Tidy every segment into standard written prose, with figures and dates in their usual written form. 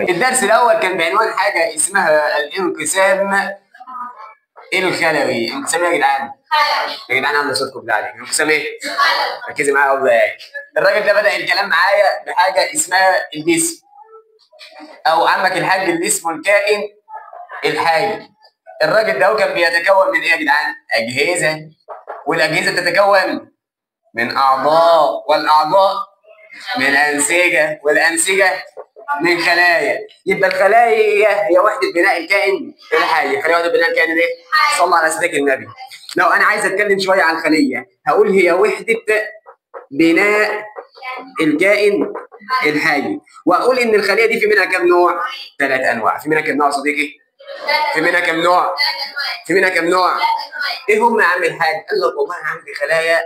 الدرس الاول كان بعنوان حاجه اسمها الانقسام الخلوي. انقسام ايه يا جدعان؟ يا جدعان على صوتكم بالله عليك. انقسام ايه؟ ركزي معايا والله. الراجل ده بدأ الكلام معايا بحاجه اسمها الجسم، او عمك الحاج اللي اسمه الكائن الحي. الراجل ده كان بيتكون من ايه يا جدعان؟ اجهزه، والاجهزه تتكون من اعضاء، والاعضاء من انسجه، والانسجه من خلايا. يبقى الخلايا هي وحده بناء الكائن الحي. خليها وحده بناء الكائن الايه؟ صلى على سيدنا النبي. لو انا عايز اتكلم شويه عن الخليه هقول هي وحده بناء الكائن الحي، واقول ان الخليه دي في منها كام نوع؟ 3 انواع. في منها كام نوع يا صديقي؟ في منها كام نوع؟ في منها كام نوع؟ ايه هم يا عم الحاج؟ قال لك والله عندي خلايا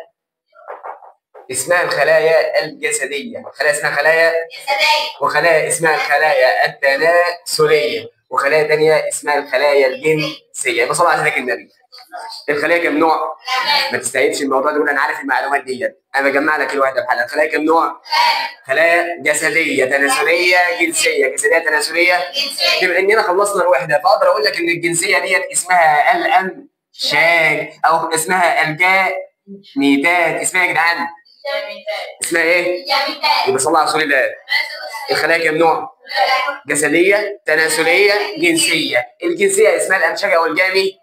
اسمها الخلايا الجسديه، خلايا اسمها خلايا جسديه، وخلايا اسمها الخلايا التناسليه، وخلايا ثانيه اسمها الخلايا الجنسيه. يبقى صلى على سيدنا النبي. الخلايا كام نوع؟ ما تستهيفش الموضوع ده، انا عارف المعلومات ديت، انا بجمع لك الوحده بحالها. الخلايا كام نوع؟ خلايا جسديه، تناسليه، جنسيه. جسديه، تناسليه، بما اننا خلصنا الوحده فاقدر اقول لك ان الجنسيه ديت اسمها الامشاج، او اسمها الجاميتات. اسمها يا جدعان؟ اسمها ايه؟ يبقى صلى على رسول الله. الخلايا كام نوع؟ جسديه، تناسليه، جنسيه. الجنسيه اسمها الامشاج او الجامي.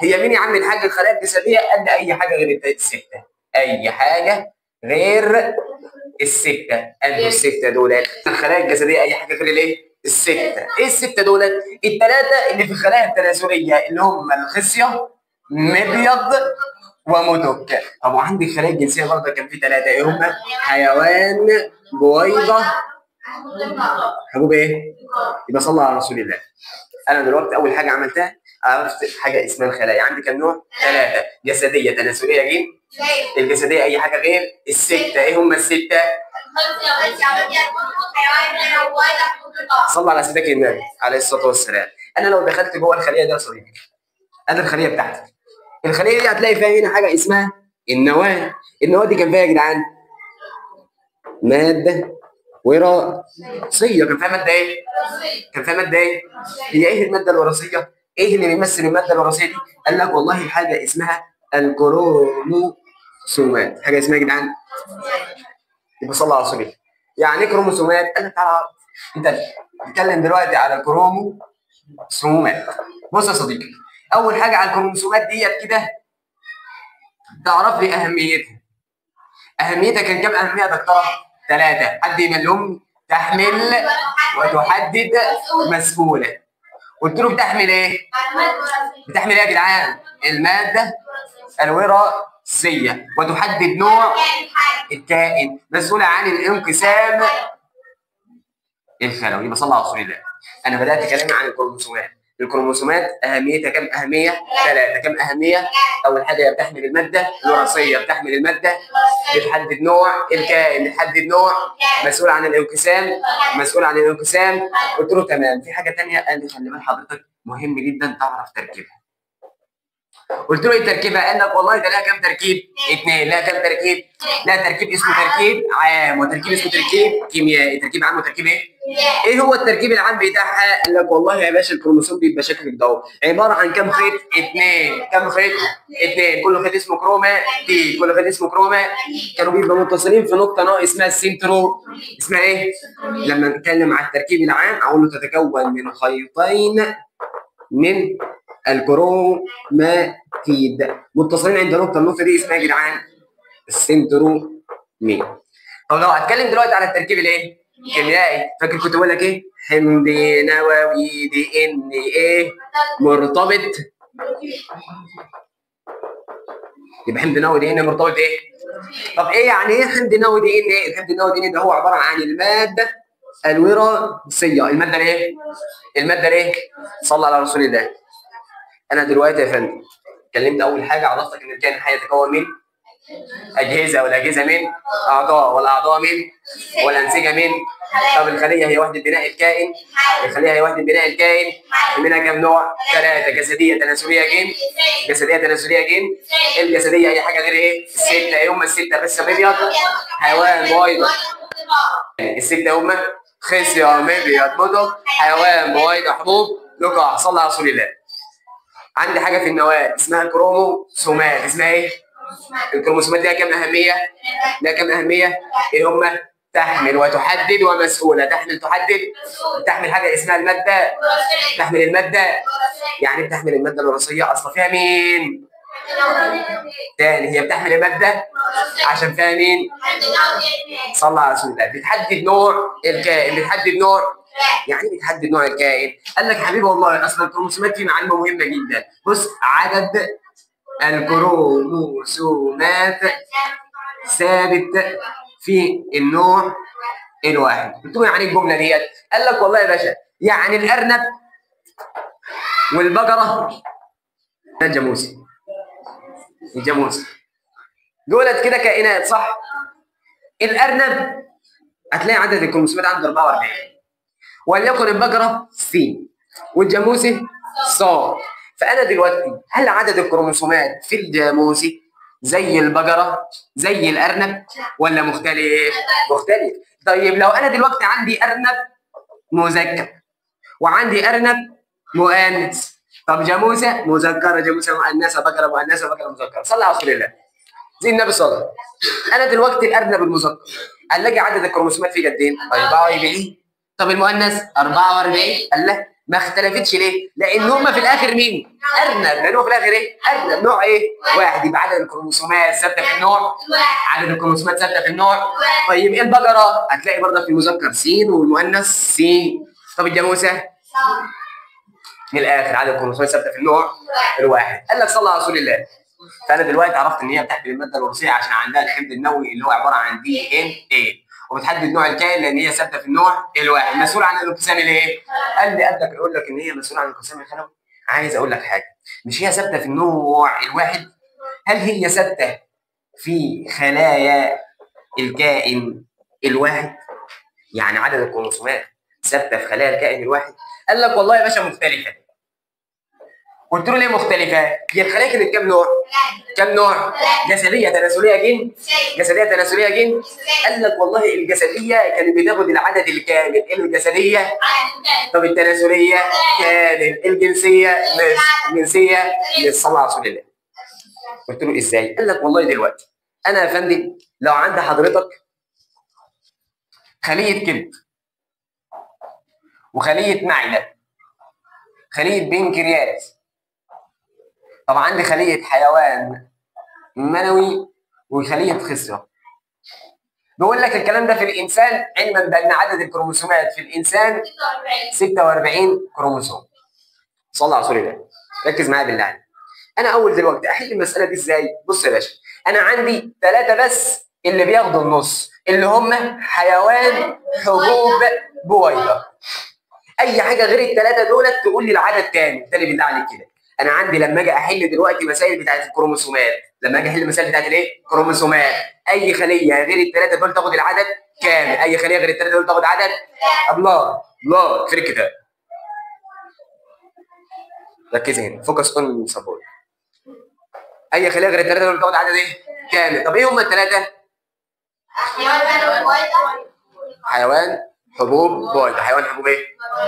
هي مين يا عم الحاج الخلايا الجسديه؟ قد اي حاجه غير السته. اي حاجه غير السته. انتوا السته دول الخلايا الجسديه، اي حاجه غير الايه؟ السته. ايه السته دول؟ الثلاثه اللي في الخلايا التناسليه اللي هم الخصيه، مبيض، ومدك. طب وعندي الخلايا الجنسيه برضه كان في 3. ايه هم؟ حيوان، بويضه، حبوب ايه؟ يبقى صلى على رسول الله. انا دلوقتي اول حاجه عملتها عرفت حاجه اسمها الخلايا. عندي كام نوع؟ 3. جسديه، تناسليه، جين. الجسديه اي حاجه غير السته. ايه هم السته؟ صلى على سيدنا النبي عليه الصلاه والسلام. انا لو دخلت جوه الخليه دي يا صديقي، ادي الخليه بتاعتي. الخليه دي هتلاقي فيها هنا حاجه اسمها النواه. النواه دي كان فيها يا جدعان ماده وراثيه. كان فيها ماده ايه؟ كان فيها ماده ايه؟ هي ايه الماده الوراثيه؟ ايه اللي بيمثل الماده الوراثيه دي؟ قال لك والله حاجه اسمها الكروموسومات. حاجه اسمها يا جدعان؟ يبقى صلى على رسول الله. يعني ايه كروموسومات؟ قال لك تعالى انت بتتكلم دلوقتي على الكروموسومات. بص يا صديقي، اول حاجه على الكروموسومات ديت كده تعرف لي اهميتها. اهميتها كان كام اهميه يا دكتوره؟ 3. حد يملهم؟ تحمل وتحدد مسؤوله. قلت له بتحمل ايه؟ بتحمل ايه يا جدعان؟ الماده الوراثيه، وتحدد نوع الكائن، مسؤوله عن الانقسام الخلوي. يبقى صلى على رسول الله. انا بدات كلامي عن الكروموسومات. الكروموسومات اهميتها كم اهميه؟ 3. كم اهميه؟ اول حاجه بتحمل الماده الوراثيه، بتحمل الماده، بتحدد نوع الكائن، بتحدد نوع، مسؤول عن الانقسام، مسؤول عن الانقسام. قلت له تمام. في حاجه ثانيه قال لي خلي بال حضرتك مهم جدا تعرف تركيبها. قلت له ايه تركيبها؟ قال لك والله ده لها كام تركيب؟ 2. لها كام تركيب؟ لها تركيب اسمه تركيب عام، وتركيب اسمه تركيب كيميائي. تركيب عام وتركيب ايه؟ ايه هو التركيب العام بتاعها؟ قال لك والله يا باشا الكروموسوم بيبقى شكل ده عباره عن كام خيط؟ 2. كام خيط؟ 2. كل خيط اسمه كروماتيد. كل خيط اسمه كروماتيد. كانوا بيبقوا متصلين في نقطه ناقص اسمها السنترو. اسمها ايه؟ لما نتكلم عن التركيب العام اقول له تتكون من خيطين من الكروماتيد متصلين عند نقطه. النقطه دي اسمها يا جدعان السنترومير. طب لو هتكلم دلوقتي على التركيب الايه؟ كيميائي. فاكر كنت بقول لك ايه؟ حمض نووي دي ان ايه مرتبط. يبقى حمض نووي دي ان مرتبط ايه؟ طب ايه يعني ايه حمض نووي دي ان ايه؟ الحمض النووي دي ان ده هو عباره عن الماده الوراثيه. الماده الايه؟ الماده الايه؟ صلى على رسول الله. انا دلوقتي يا فندم اتكلمت اول حاجه عرفتك ان الكائن الحي يتكون من أجهزة، والأجهزة من أعضاء، والأعضاء من والأنسجة من. طب الخلية هي وحدة بناء الكائن. الخلية هي وحدة بناء الكائن. منها كم نوع؟ 3: جسدية، تناسلية، جن. جسدية، تناسلية، جن. الجسدية أي حاجة غير إيه؟ الستة. إيه هم الستة؟ خصية، مبيض، حيوان، بويضة. الستة هم خصية، مبيض، مضغ، حيوان، بويضة، حبوب، لقاح. صلى على رسول الله. عندي حاجة في النواة اسمها الكروموسومات. اسمها إيه؟ الكروموسومات ليها كم أهمية؟ ليها كم أهمية؟ إيه هم؟ تحمل وتحدد ومسؤولة. تحمل، تحدد. تحمل حاجة اسمها المادة. تحمل المادة، يعني بتحمل المادة الوراثية. أصلا فيها مين؟ تاني، هي بتحمل المادة عشان فيها مين؟ صلى على رسول الله. بتحدد نوع الكائن. بتحدد نوع، يعني بتحدد نوع الكائن. قال لك حبيبي والله اصلا الكروموسومات فيه معلومه مهمه جدا. بص، عدد الكروموسومات ثابت في النوع الواحد. قلت له يعني الجمله ديت؟ قال لك والله يا باشا يعني الارنب والبقره، الجاموسي، الجاموسي دولت كده كائنات، صح؟ الارنب هتلاقي عدد الكروموسومات عنده 44، وليكن البقره س، والجاموسي ص. فانا دلوقتي هل عدد الكروموسومات في الجاموسي زي البقره زي الارنب ولا مختلف؟ مختلف. طيب لو انا دلوقتي عندي ارنب مذكر وعندي ارنب مؤنث، طب جاموسه مذكره، جاموسه مؤنثه، بقره مؤنثه، بقره مذكره. صلى على رسول الله زي النبي صلى الله عليه وسلم. انا دلوقتي الارنب المذكر هنلاقي عدد الكروموسومات فيه قدين؟ 44. طب المؤنث 44. قال لا، ما اختلفتش ليه؟ لان هم في الاخر مين؟ ارنب. لان هو في الاخر ايه؟ ارنب. نوع ايه؟ واحد. يبقى عدد الكروموسومات ثابته في النوع. عدد الكروموسومات ثابته في النوع. طيب ايه البقره؟ هتلاقي برضه في المذكر س والمؤنث س. طب الجاموسه؟ من الاخر عدد الكروموسومات ثابته في النوع الواحد. قال لك صلى على رسول الله. فانا دلوقتي عرفت ان هي بتحمل الماده الوراثيه عشان عندها الحمض النووي اللي هو عباره عن دي ان ايه، وبتحدد نوع الكائن لان هي ثابته في النوع الواحد. مسؤول عن الانقسام الايه؟ قال لي قدك يقول لك ان هي مسؤوله عن الانقسام الخلوي. عايز اقول لك حاجه، مش هي ثابته في النوع الواحد؟ هل هي ثابته في خلايا الكائن الواحد؟ يعني عدد الكروموسومات ثابته في خلايا الكائن الواحد؟ قال لك والله يا باشا مختلفه. قلت له ليه مختلفة؟ هي الخلايا كانت كام نوع؟ كام نوع؟ جسدية، تناسلية، جن. جسدية، تناسلية، جن. قال لك والله الجسدية كانت بتاخد العدد الكامل، الجسدية. طب التناسلية كامل، الجنسية نص، الجنسية نص. صلى على رسول الله. قلت له ازاي؟ قال لك والله دلوقتي أنا يا فندم لو عند حضرتك خلية كبد وخلية معدة، خلية بنكرياس، طب عندي خلية حيوان منوي وخلية خصية. بيقول لك الكلام ده في الإنسان علما بأن عدد الكروموسومات في الإنسان 46 كروموسوم. صلى على رسول الله. ركز معايا بالله عليك. أنا أول دلوقتي أحل المسألة دي إزاي؟ بص يا باشا، أنا عندي 3 بس اللي بياخدوا النص، اللي هم حيوان، حبوب، بويضة. أي حاجة غير ال3 دولت تقول لي العدد كام؟ تاني بالله عليك كده. انا عندي لما اجي احل دلوقتي مسائل بتاعت الكروموسومات، لما اجي احل المسائل بتاعت الايه؟ كروموسومات، اي خليه غير ال3 دول تاخد العدد كامل، اي خليه غير ال3 دول تاخد عدد. الله الله في الكتاب. ركز هنا، فوكس اون سبورت. اي خليه غير ال3 دول تاخد عدد ايه؟ كامل. طب ايه هم ال3؟ حيوان، حبوب، بويضة. حيوان، حبوب، ايه؟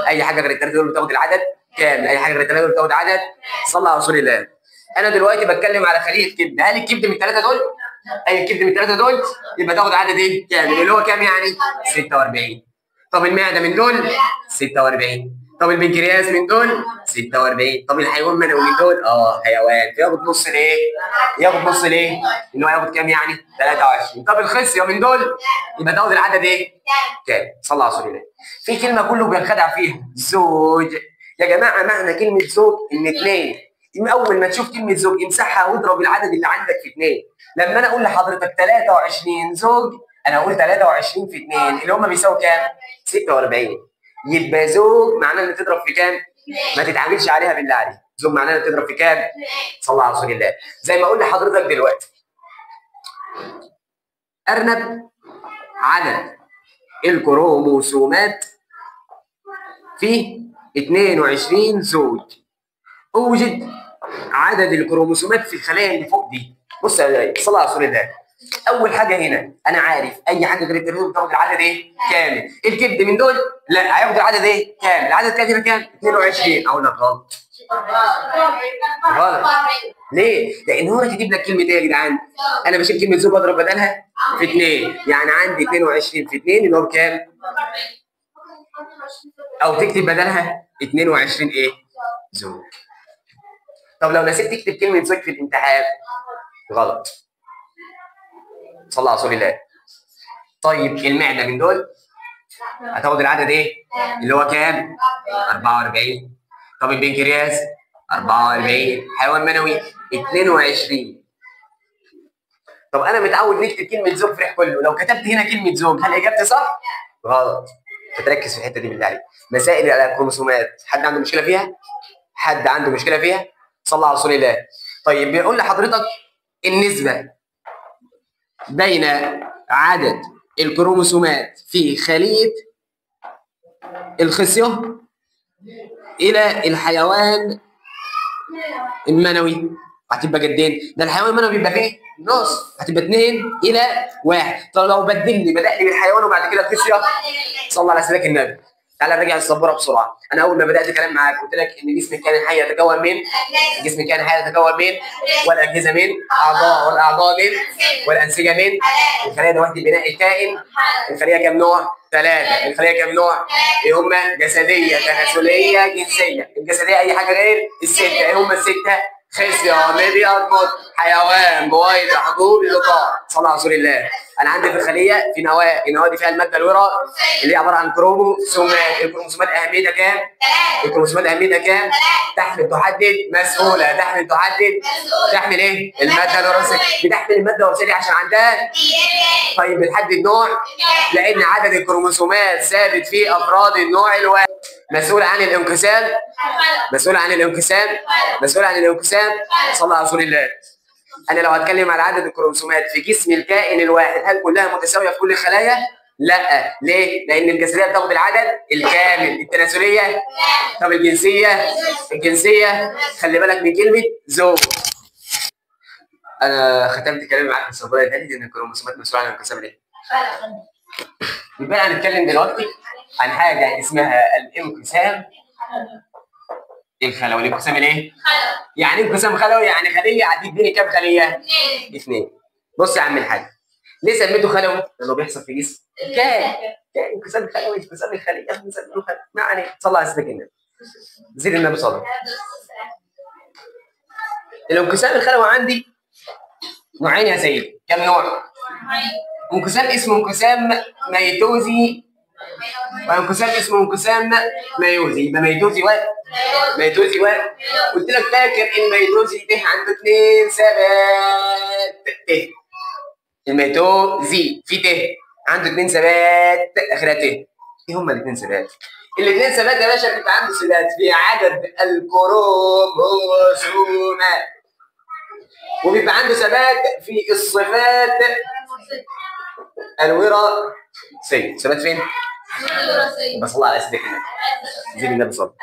اي حاجه غير ال3 دول تاخد العدد كامل، اي حاجه غير ال3 دول تاخد عدد. صلى على رسول الله. انا دلوقتي بتكلم على خليه كبد، هل الكبد من ال3 دول؟ اي كبد من ال3 دول يبقى تاخد عدد ايه؟ كامل، اللي هو كام يعني؟ 46. طب المعده من دول 46. طب البنكرياس من دول 46. طب الحيوان منوي من دول حيوان، فياخد نص الايه؟ ياخد نص الايه؟ ان هو ياخد كام يعني؟ 23. طب الخصيه من دول يبقى تاخد العدد ايه؟ كام؟ صلى على رسول الله. في كلمه كله بينخدع فيها، زوج. يا جماعه معنى كلمه زوج ان 2. اول ما تشوف كلمه زوج امسحها واضرب العدد اللي عندك في 2. لما انا اقول لحضرتك 23 زوج، انا اقول 23 في 2 اللي هم بيساووا كام؟ 46. يبقى زوج معناه ان تضرب في كام؟ ما تتعاملش عليها بالله عليك. زوج معناه ان تضرب في كام؟ صلى على رسول الله. زي ما اقول لحضرتك دلوقتي ارنب عدد الكروموسومات فيه 22 زوج. اوجد عدد الكروموسومات في الخلايا اللي فوق دي. بص يا صلى على رسول الله. اول حاجه هنا انا عارف اي حاجه غير الكروموسوم بتاخد العدد ايه؟ كامل. الكبد من دول لا هياخد العدد ايه؟ كامل. العدد كام هنا كام؟ 22. اقول لك غلط. غلط. ليه؟ لان هو كاتب لك كلمه ايه يا جدعان؟ انا بشيل كلمه زوج واضرب بدلها في 2، يعني عندي 22 في 2 اللي هو بكام؟ او تكتب بدلها 22 ايه؟ زوج. طب لو نسيت تكتب كلمه زوج في الامتحان غلط. صلى على رسول الله. طيب المعده من دول هتاخد العدد ايه؟ اللي هو كام؟ 44. طب البنكرياس 44. حيوان منوي 22. طب انا متعود نكتب كلمه زوج في كله، لو كتبت هنا كلمه زوج هل اجابتي صح؟ غلط. فتركز في الحته دي بالله عليك. مسائل الكروموسومات حد عنده مشكله فيها؟ حد عنده مشكله فيها؟ صلى على رسول الله. طيب بيقول لحضرتك النسبه بين عدد الكروموسومات في خليه الخصيه الى الحيوان المنوي هتبقى جدين. ده الحيوان المنوي بيبقى فيه نص، هتبقى 2:1. طب لو بدلني بدأ لي بالحيوان وبعد كده الخصيه. صلى على سيدك النبي. تعالى نراجع السبوره بسرعه. انا اول ما بدات كلام معاك قلت لك ان جسم الكائن الحي يتكون من جسم الكائن الحي يتكون من والاجهزه من اعضاء، والاعضاء من والانسجه من الخليه ده وحده بناء الكائن. الخليه كام نوع؟ 3. الخليه كام نوع؟ ايه هم؟ جسديه، تناسليه، جنسيه. الجسديه اي حاجه غير السته. ايه هم السته؟ خصيه، مبيض، حيوان، بويضه، حبوب، لقاح. صلى على رسول الله. انا عندي في الخليه في نواه، النواه دي فيها الماده الوراء اللي هي عباره عن كروموسومات. الكروموسومات اهميتها كام؟ الكروموسومات اهميتها كام؟ تحمل تحدد مسؤوله. تحمل تحدد تحمل ايه؟ الماده الوراثيه. بتحمل الماده الوراثيه عشان عندها. طيب بتحدد نوع لان عدد الكروموسومات ثابت في افراد النوع الواحد. مسؤول عن الانقسام. مسؤول عن الانقسام. مسؤول عن الانقسام. صلى على رسول الله. انا لو هتكلم على عدد الكروموسومات في جسم الكائن الواحد هل كلها متساويه في كل الخلايا؟ لا. ليه؟ لان الجسديه بتاخد العدد الكامل. التناسليه. طب الجنسيه. الجنسيه خلي بالك من كلمه زوج. انا ختمت كلامي معاك في السبوره اللي فاتت ان الكروموسومات مسؤوله عن الانقسام ليه؟ يبقى هنتكلم دلوقتي عن حاجه اسمها الانقسام الخلوي. الانقسام الايه؟ يعني انقسام خلوي يعني خليه هتديني كام خليه؟ 2. بص يا عم الحاج، ليه سميته خلوي؟ لانه بيحصل في جسم الكائن. انقسام خلوي، انقسام الخليه، انقسام خلوي. ما عليك. صلى على سيدنا النبي. زيد النبي صلى. الانقسام الخلوي عندي نوعين يا سيدي. كم نوع؟ انقسام اسمه انقسام ميتوزي، وانقسام اسمه انقسام ميوزي. يبقى ميتوزي ميتوزي قلت لك فاكر الميتوزي ده عنده 2 ثبات ت. الميتوزي في ت عنده 2 ثبات اخرها ت. ايه هما الاثنين ثبات؟ الاثنين ثبات يا باشا بيبقى عنده ثبات في عدد الكروموسومات وبيبقى عنده ثبات في الصفات الوراثيه. ثبات فين؟ بس الله على سيدك النبي. زي النبي صلى.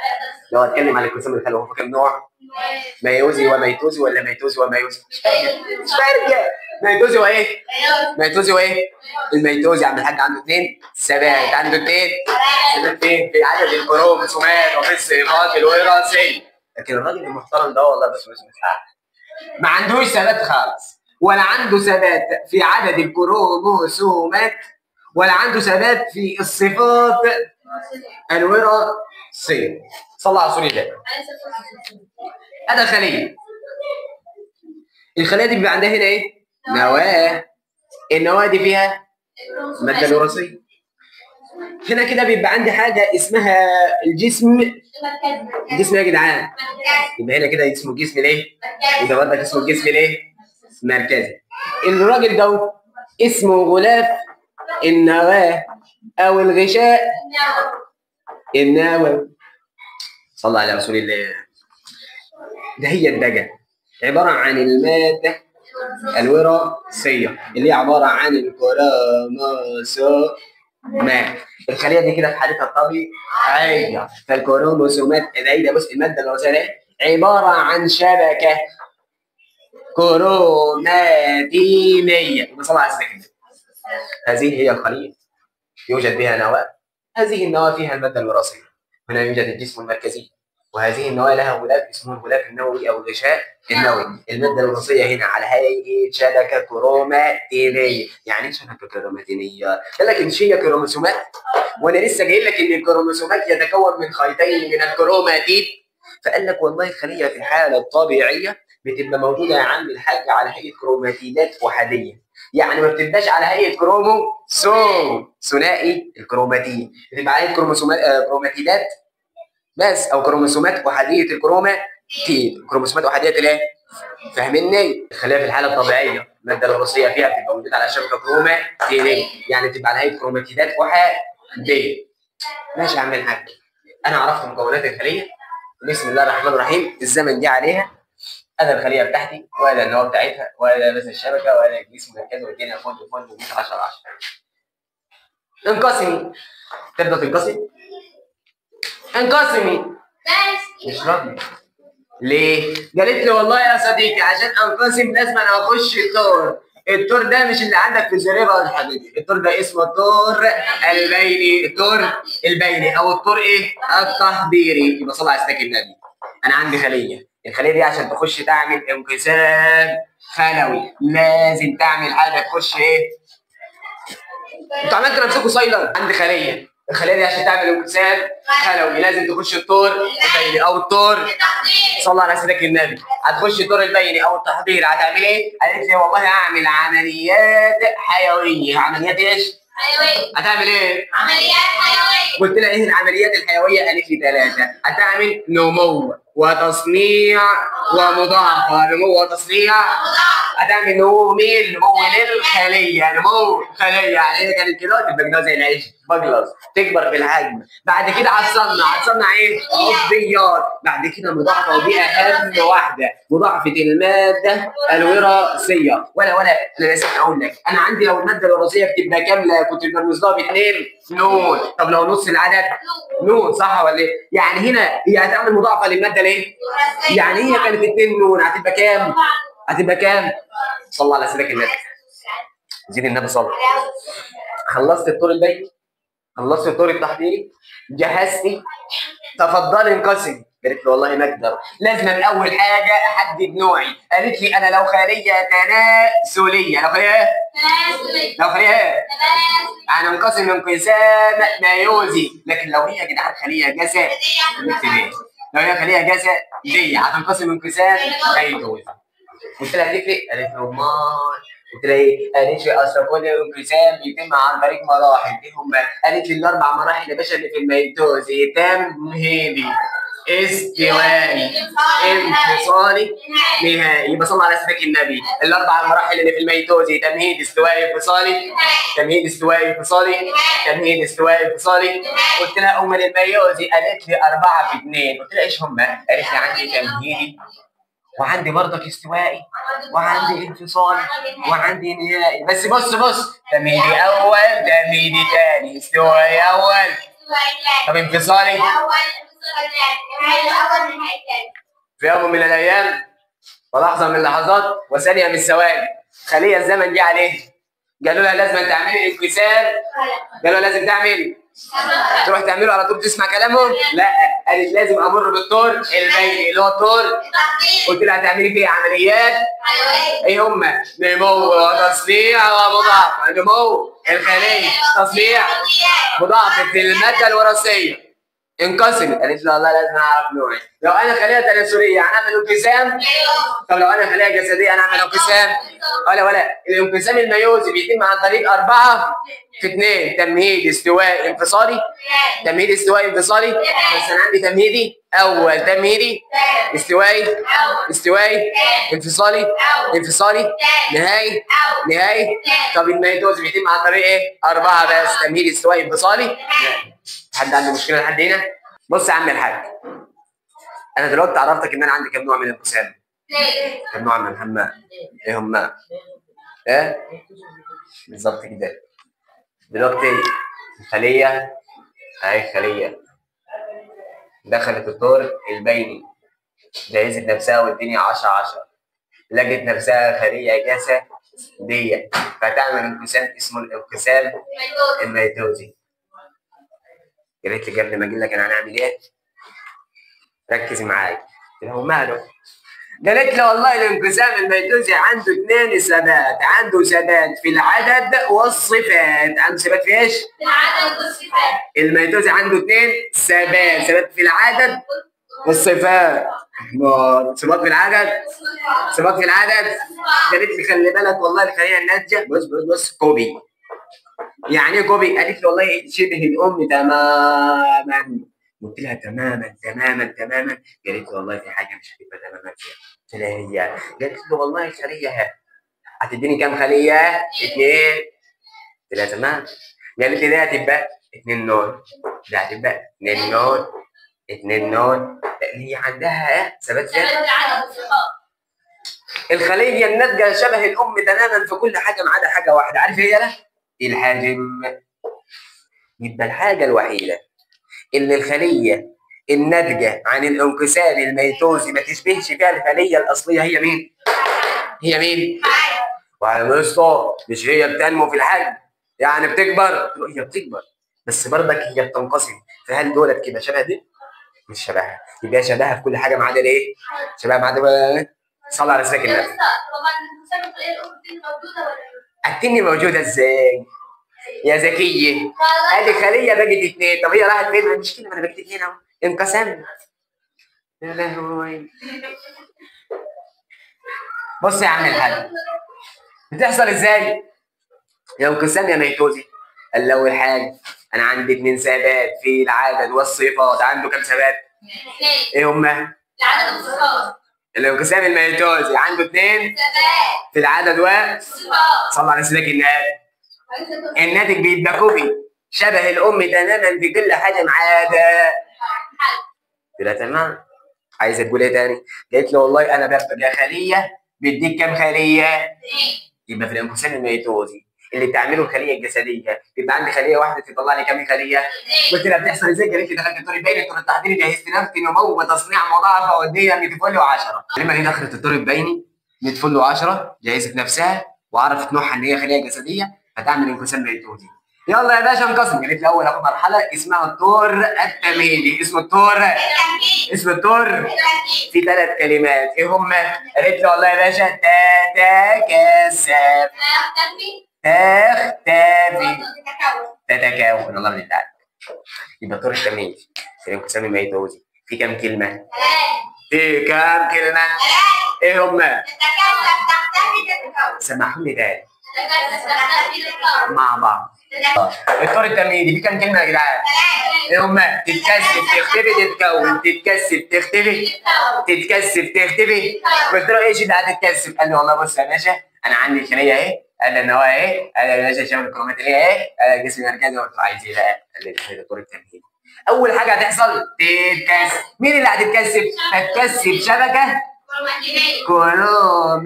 لو هتكلم عن الانقسام الخلوي هو كام نوع؟ ميوزي وميتوزي ولا ميتوزي وميوزي؟ مش فارق. ميتوزي وايه؟ ميتوزي وايه؟ الميتوزي عم الحاج عنده 2 ثبات. عنده 2 ثبات فين؟ في عدد الكروموسومات وفي الصفات الوراثيه. لكن الراجل المحترم ده والله بس ما عندوش ثبات خالص، ولا عنده ثبات في عدد الكروموسومات، ولا عنده ثبات في الصفات الوراثيه. صلى على رسول الله. هذا خليه. الخليه دي بيبقى عندها هنا ايه؟ نواه. النواه دي فيها الماده الوراثيه. هنا كده بيبقى عندي حاجه اسمها الجسم. الجسم يا جدعان يبقى هنا كده اسمه الجسم ليه؟ وده برضك اسمه الجسم ليه؟ مركزي. الراجل ده اسمه غلاف النواه او الغشاء النووي. صلى على رسول الله. ده هي الدجا عباره عن الماده الوراثيه اللي هي عباره عن الكروموسومات. الخليه دي كده في حالتها الطبيعيه، فالكروموسومات ده بص الماده الوراثيه عباره عن شبكه كروماتينيه. يبقى صلى على سيدنا. هذه هي الخليه يوجد بها نواه. هذه النواه فيها الماده الوراثيه. هنا يوجد الجسم المركزي، وهذه النواه لها غلاف اسمه الغلاف النووي او الغشاء النووي. الماده الوراثيه هنا على هيئه شبكه كروماتينيه. يعني ايه شبكه كروماتينيه؟ قال لك مش هي كروموسومات؟ وانا لسه جاي لك ان الكروموسومات يتكون من خيطين من الكروماتيد. فقال لك والله الخليه في الحاله الطبيعيه بتبقى موجوده يا عم الحاج على هيئه كروماتيدات احاديه. يعني ما بتبقاش على هيئه كروموسوم ثنائي الكروماتيد، بتبقى على هيئه كروماتيدات بس، او كروموسومات احاديه الكروماتيد. كروموسومات احاديه الايه؟ فاهميني؟ الخليه في الحاله الطبيعيه الماده الوراثيه فيها بتبقى موجوده على شبكه كروماتينيه، يعني بتبقى على هيئه كروماتيدات احاديه. ماشي يا عم الحاج، انا عرفت مكونات الخليه. بسم الله الرحمن الرحيم. الزمن جه عليها. انا الخليه بتاعتي ولا النواه بتاعتها ولا بس الشبكه ولا الجسم المركزي والدنيا فل فل و 10 10. انقسمي. تبدا تنقسم. انقسمي. مش راضيه. ليه؟ قالت لي والله يا صديقي عشان انقسم لازم انا اخش التور. التور ده مش اللي عندك في الزريبه يا حبيبي، التور ده اسمه التور البيني، التور البيني او التور ايه؟ التحضيري. يبقى صلى على سيدنا النبي. انا عندي خليه، الخليه دي عشان تخش تعمل انقسام خلوي لازم تعمل حاجه تخش ايه؟ انتوا عملتوا نفسكم سايلر. عندي خليه، الخليه دي عشان تعمل انقسام خلوي لازم تخش الطور البيني او الطور. صلى على سيدك النبي. هتخش الطور البيني او التحضير هتعمل ايه؟ قالت لي والله هعمل عمليات حيويه. عمليات ايش؟ حيويه. هتعمل ايه؟ عمليات حيويه. قلت لها ايه العمليات الحيويه؟ قالت لي 3. هتعمل نمو وتصنيع ومضاعفه. نمو وتصنيع ومضاعفه. هتعمل نمو مين؟ نمو للخليه. نمو خليه يعني هي كانت كده تبقى كده زي العيش بجلص تكبر في الحجم. بعد كده هتصنع ايه؟ عضويات. بعد كده مضاعفه، ودي اهم واحده، مضاعفه الماده الوراثيه. ولا انا نسيت اقول لك، انا عندي لو الماده الوراثيه بتبقى كامله كنت برمز لها ب2 نون. طب لو نص العدد نون، صح ولا ايه؟ يعني هنا هي هتعمل مضاعفه للماده ليه؟ يعني هي كانت 2 نون هتبقى كام؟ هتبقى كام؟ صلى على سيدك النبي. زيد النبي صلى. خلصت الطور البيني، خلصت الطور التحضيري، جهزتي، تفضلي انقسمي. قالت لي والله ما اقدر، لازم من اول حاجه احدد نوعي. قالت لي انا لو خليه تناسليه. لو خليه تناسليه. لو خليه انا انقسم انقسام ميوزي. لكن لو هي يا جدعان خليه جسديه، لو هي خليه جسديه هتنقسم انقسام ميوزي. قلت لها تفرق؟ قالت لي امال. قلت لها ايه؟ قالت لي اصل كل انقسام بيتم عن طريق مراحل. ايه هم؟ قالت لي ال4 مراحل يا باشا اللي في الميتوز: تمهيدي، استوائي، انفصالي، نهائي. يبقى صلى على سيدك النبي. ال4 مراحل اللي في الميتوز: تمهيد، استوائي، انفصالي، تمهيد، استوائي، انفصالي، تمهيد، استوائي، انفصالي. قلت لها امال الميوزي؟ قالت لي 4 في 2. قلت لها ايش هم؟ قالت لي عندي تمهيدي، وعندي برضك استوائي، وعندي انفصالي، وعندي نهائي. بس بص تمهيدي اول، تمهيدي ثاني، استوائي اول، طب انفصالي في يوم من الايام ولحظه من اللحظات وثانيه من الثواني خليه الزمن جه عليه. قالوا لها لازم تعملي انقسام. قالوا لها لازم تعمل. تروح تعمله على طول تسمع كلامهم؟ لا، قالت لازم امر بالطور البيني اللي هو الطور. قلت لها هتعملي فيه عمليات ايه هم؟ نمو وتصنيع ومضاعفه. نمو الخليه، تصنيع، مضاعفه الماده الوراثيه. انقسمت. قالت لي والله لازم اعرف نوعي. لو انا خليه تناسليه هنعمل انقسام؟ طب لو انا خليه جسديه هنعمل انقسام؟ ولا الانقسام الميوزي بيتم عن طريق 4 في 2: تمهيد، استوائي، انفصالي. تمهيد، استوائي، انفصالي. بس انا عندي تمهيدي اول، تمهيدي، استوائي، استوائي، انفصالي، انفصالي، نهائي. طب الميتوز بيتم عن طريق ايه؟ 4 بس: تمهيد، استوائي، انفصالي. حد عنده مشكله لحد هنا؟ بص يا عم الحاج، انا دلوقتي عرفتك ان انا عندي كام نوع من الانقسام؟ كم نوع من الهمام؟ ايه هما؟ ايه؟ بالظبط كده. دلوقتي الخلية اهي خلية دخلت الدور البيني، جهزت نفسها والدنيا 10/10، لقت نفسها خلية جسدية فتعمل انقسام اسمه الانقسام الميتوزي. يا ريت لي قبل ما اقول لك انا هنعمل ايه ركز معايا. قلت له ماله؟ قالت له والله الانقسام الميتوزي عنده 2 ثبات، عنده ثبات في العدد والصفات. عنده ثبات في ايش؟ في العدد والصفات. الميتوزي عنده 2 ثبات، ثبات في العدد والصفات. ثبات في العدد، ثبات في العدد. قالت لي خلي بالك والله الخليه الناتجه بص كوبي. يعني ايه كوبي؟ قالت لي والله شبه الام تماما. قلت لها تماما تماما تماما. قالت لي والله في حاجه مش هتبقى تماما فيها. قلت لها هي؟ قالت لي والله الخليه هتديني كام خليه؟ 2. قلت لها تمام. قالت لي ده هتبقى 2 نون، ده هتبقى 2 نون 2 نون، لان هي عندها ثبات في العدد والصفات. الخليه الناتجه شبه الام تماما في كل حاجه ما عدا حاجه واحده. عارف هي لا؟ الحجم. يبقى الحاجه الوحيده اللي الخليه الناتجه عن الانقسام الميتوزي ما تشبهش فيها الخليه الاصليه هي مين؟ هي مين؟ وعلى مستوى مش هي بتنمو في الحجم يعني بتكبر؟ هي بتكبر بس برضك هي بتنقسم. فهل دولت كده شبه دي؟ مش شبهها. يبقى شبهها في كل حاجه ما عدا ايه؟ شبهها ما عدا صلى على سيدك النبي. التني موجوده ازاي؟ يا ذكيه ادي خليه بقت 2. طب هي راحت فين؟ المشكله ما انا بقيت 2 اهو انقسمنا. يا لهوي. بص يا عم الحاج بتحصل ازاي؟ يا انقسام يا ميتوزي. قال له اول حاجه انا عندي 2 ثبات في العدد والصفات. عنده كام ثبات؟ ايه هما؟ العدد والصفات. الانقسام الميتوزي عنده 2 ثبات في العدد والصفات. صلى على سيدك النبي. الناتج بيبقى كوبي شبه الام تماما في كل حاجه ما عدا. قلت لها تمام. عايزه تقول ايه تاني؟ قالت له والله انا ببقى خليه بيديك كام خليه؟ يبقى في الانقسام الميتوزي اللي بتعمله الخليه الجسديه يبقى عندي خليه واحده تطلع لي كام خليه؟ قلت لها بتحصل ازاي؟ قالت لي دخلت الدور البيني الدور التحضيري جهزت نفسي نمو وتصنيع مضاعفه وديه متفل 10. لما هي دخلت الدور البيني متفل 10 جهزت نفسها وعرفت نوعها ان هي خليه جسديه فتعمل انقسام ميتوزي. يلا يا باشا انقسم. قالت لي اول مرحله اسمها الطور التمهيدي. اسمه الطور اسم الطور في 3 كلمات. ايه هما؟ قالت لي والله يا باشا تتكاثف تختفي تتكون. الله من التعب. يبقى الطور التمهيدي في الانقسام الميتوزي في كام كلمه؟ في كام كلمه؟ ايه هما؟ سمحوني تاني مع بعض. الطور التمهيدي في كام كلمه يا جدعان؟ ايه هما؟ تتكثف تختفي تتكون تتكثف تختفي تتكثف تختفي. قلت له ايش اللي هتتكثف؟ قال لي والله بص يا باشا انا عندي الخليه اهي، قال لي النواه اهي، قال لي يا باشا شبه الكروماتيريه اهي، قال لي الجسم المركزي. قلت له عايز ايه بقى؟ قال لي الطور التمهيدي. اول حاجه هتحصل تتكثف. مين اللي هتتكثف؟ هتكثف شبكه كروماتينيه.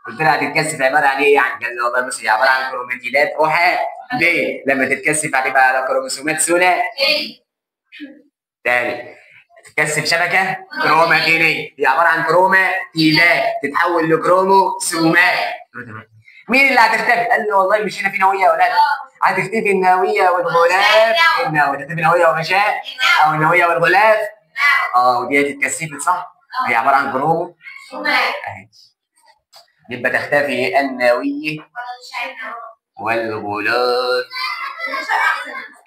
قلت لها هتتكثف عباره عن ايه يعني؟ قال لي والله بص هي عباره عن كروماتيدات احاديه لما تتكثف هتبقى على كروموسومات ثنائيه. تاني تتكثف شبكه كروماتينيه هي عباره عن كروماتيدات تتحول لكروموسومات. مين اللي هتختفي؟ قال لي والله مش هنا في نوويه يا ولاد. هتختفي النوويه والغلاف. النوويه هتختفي النوويه وغشاء او النوويه والغلاف. ودي اتكثفت صح؟ هي عباره عن كروموسومات اهي. يبقى تختفي النووية والغلاف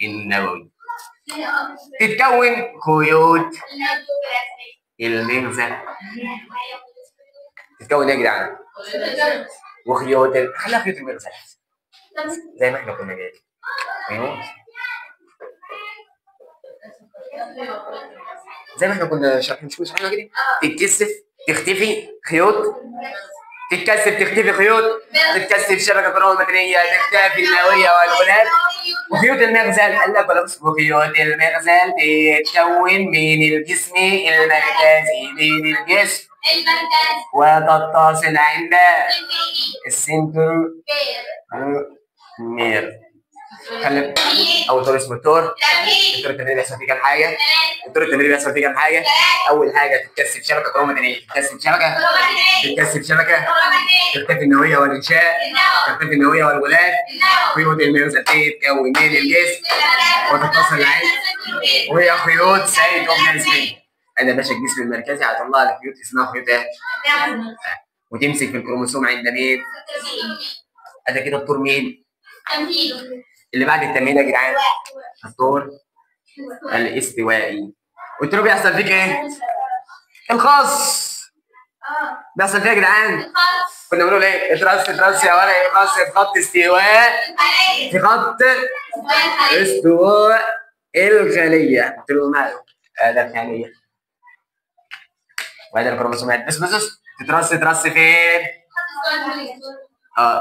النووي. تتكون خيوط المغزى. تتكون ايه يا جدعان؟ وخيوط خليها خيوط المغزى زي ما احنا كنا جايين. زي ما احنا كنا شارحين. مش كنا شارحين كده؟ تتكثف تختفي خيوط تتكثف تختفي خيوط، تتكثف شبكه كروماتينيه، تختفي النوويه والغلاف. وخيوط المغزل قال لك ولا بص، وخيوط المغزل بتتكون من الجسم المركزي من الجسم وتتصل عند السنترومير. خلي اول دور اسمه الدور التمرين بيحصل فيه كام حاجه. الدور التمرين بيحصل فيه كام حاجه. اول حاجه تتكثف شبكه كروماتينيه، تتكثف شبكه تختفي النوويه والانشاء، تختفي النوويه والغلاف. خيوط المغزل تتكون من الجسم وتتصل عند، وهي خيوط سيتوبلازميه. انا باشا الجسم المركزي هطلع لك خيوط اسمها خيوط ايه؟ وتمسك في الكروموسوم عند مين؟ ادا كده الطور مين؟ اللي بعد التمهيد يا جدعان الطور الاستوائي. قلت له بيحصل فيك ايه؟ الخاص. بيحصل فيها يا جدعان كنا بنقول ايه؟ اترص يا ورق، يخص في خط استواء، في خط استواء الخليه. قلت له ماله؟ هذا الخليه وهذا الكروموسومات. بس تترص فين؟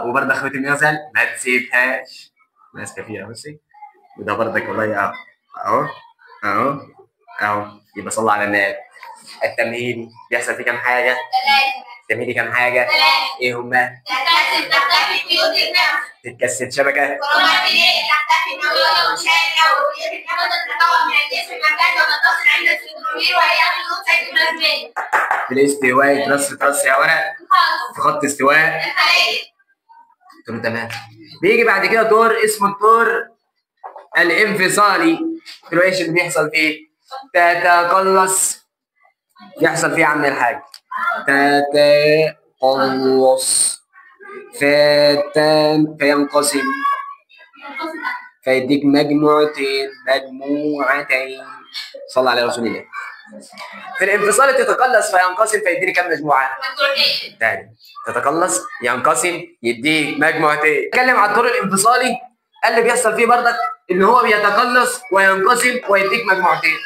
وبرضه خيوط المغزل ما تسيبهاش ماسكه فيها. بصي وده برضك والله اهو. يبقى صلى على النبي. التمهيدي بيحصل فيه كام حاجه؟ التمهيدي كام حاجه؟ ايه هما؟ تتكثف شبكه كروماتينيه، تختفي النوويه والانشاء النووي، تتكون من الجسم المركزي وتتصل عند السنترومير وهي خيوط سيتوبلازميه. في الاستواء ترص يا ورق في خط استواء الخليه. تمام. بيجي بعد كده دور اسمه الدور الانفصالي. قلت له ايش اللي بيحصل فيه؟ تتقلص. يحصل فيه يا عم الحاج تتقلص فينقسم فيديك مجموعتين. صلى على رسول الله. في الانفصال تتقلص فينقسم فيديني كم مجموعه؟ تاني تتقلص ينقسم يديك مجموعتين. اتكلم على الدور الانفصالي قال اللي بيحصل فيه برضك ان هو بيتقلص وينقسم ويديك مجموعتين.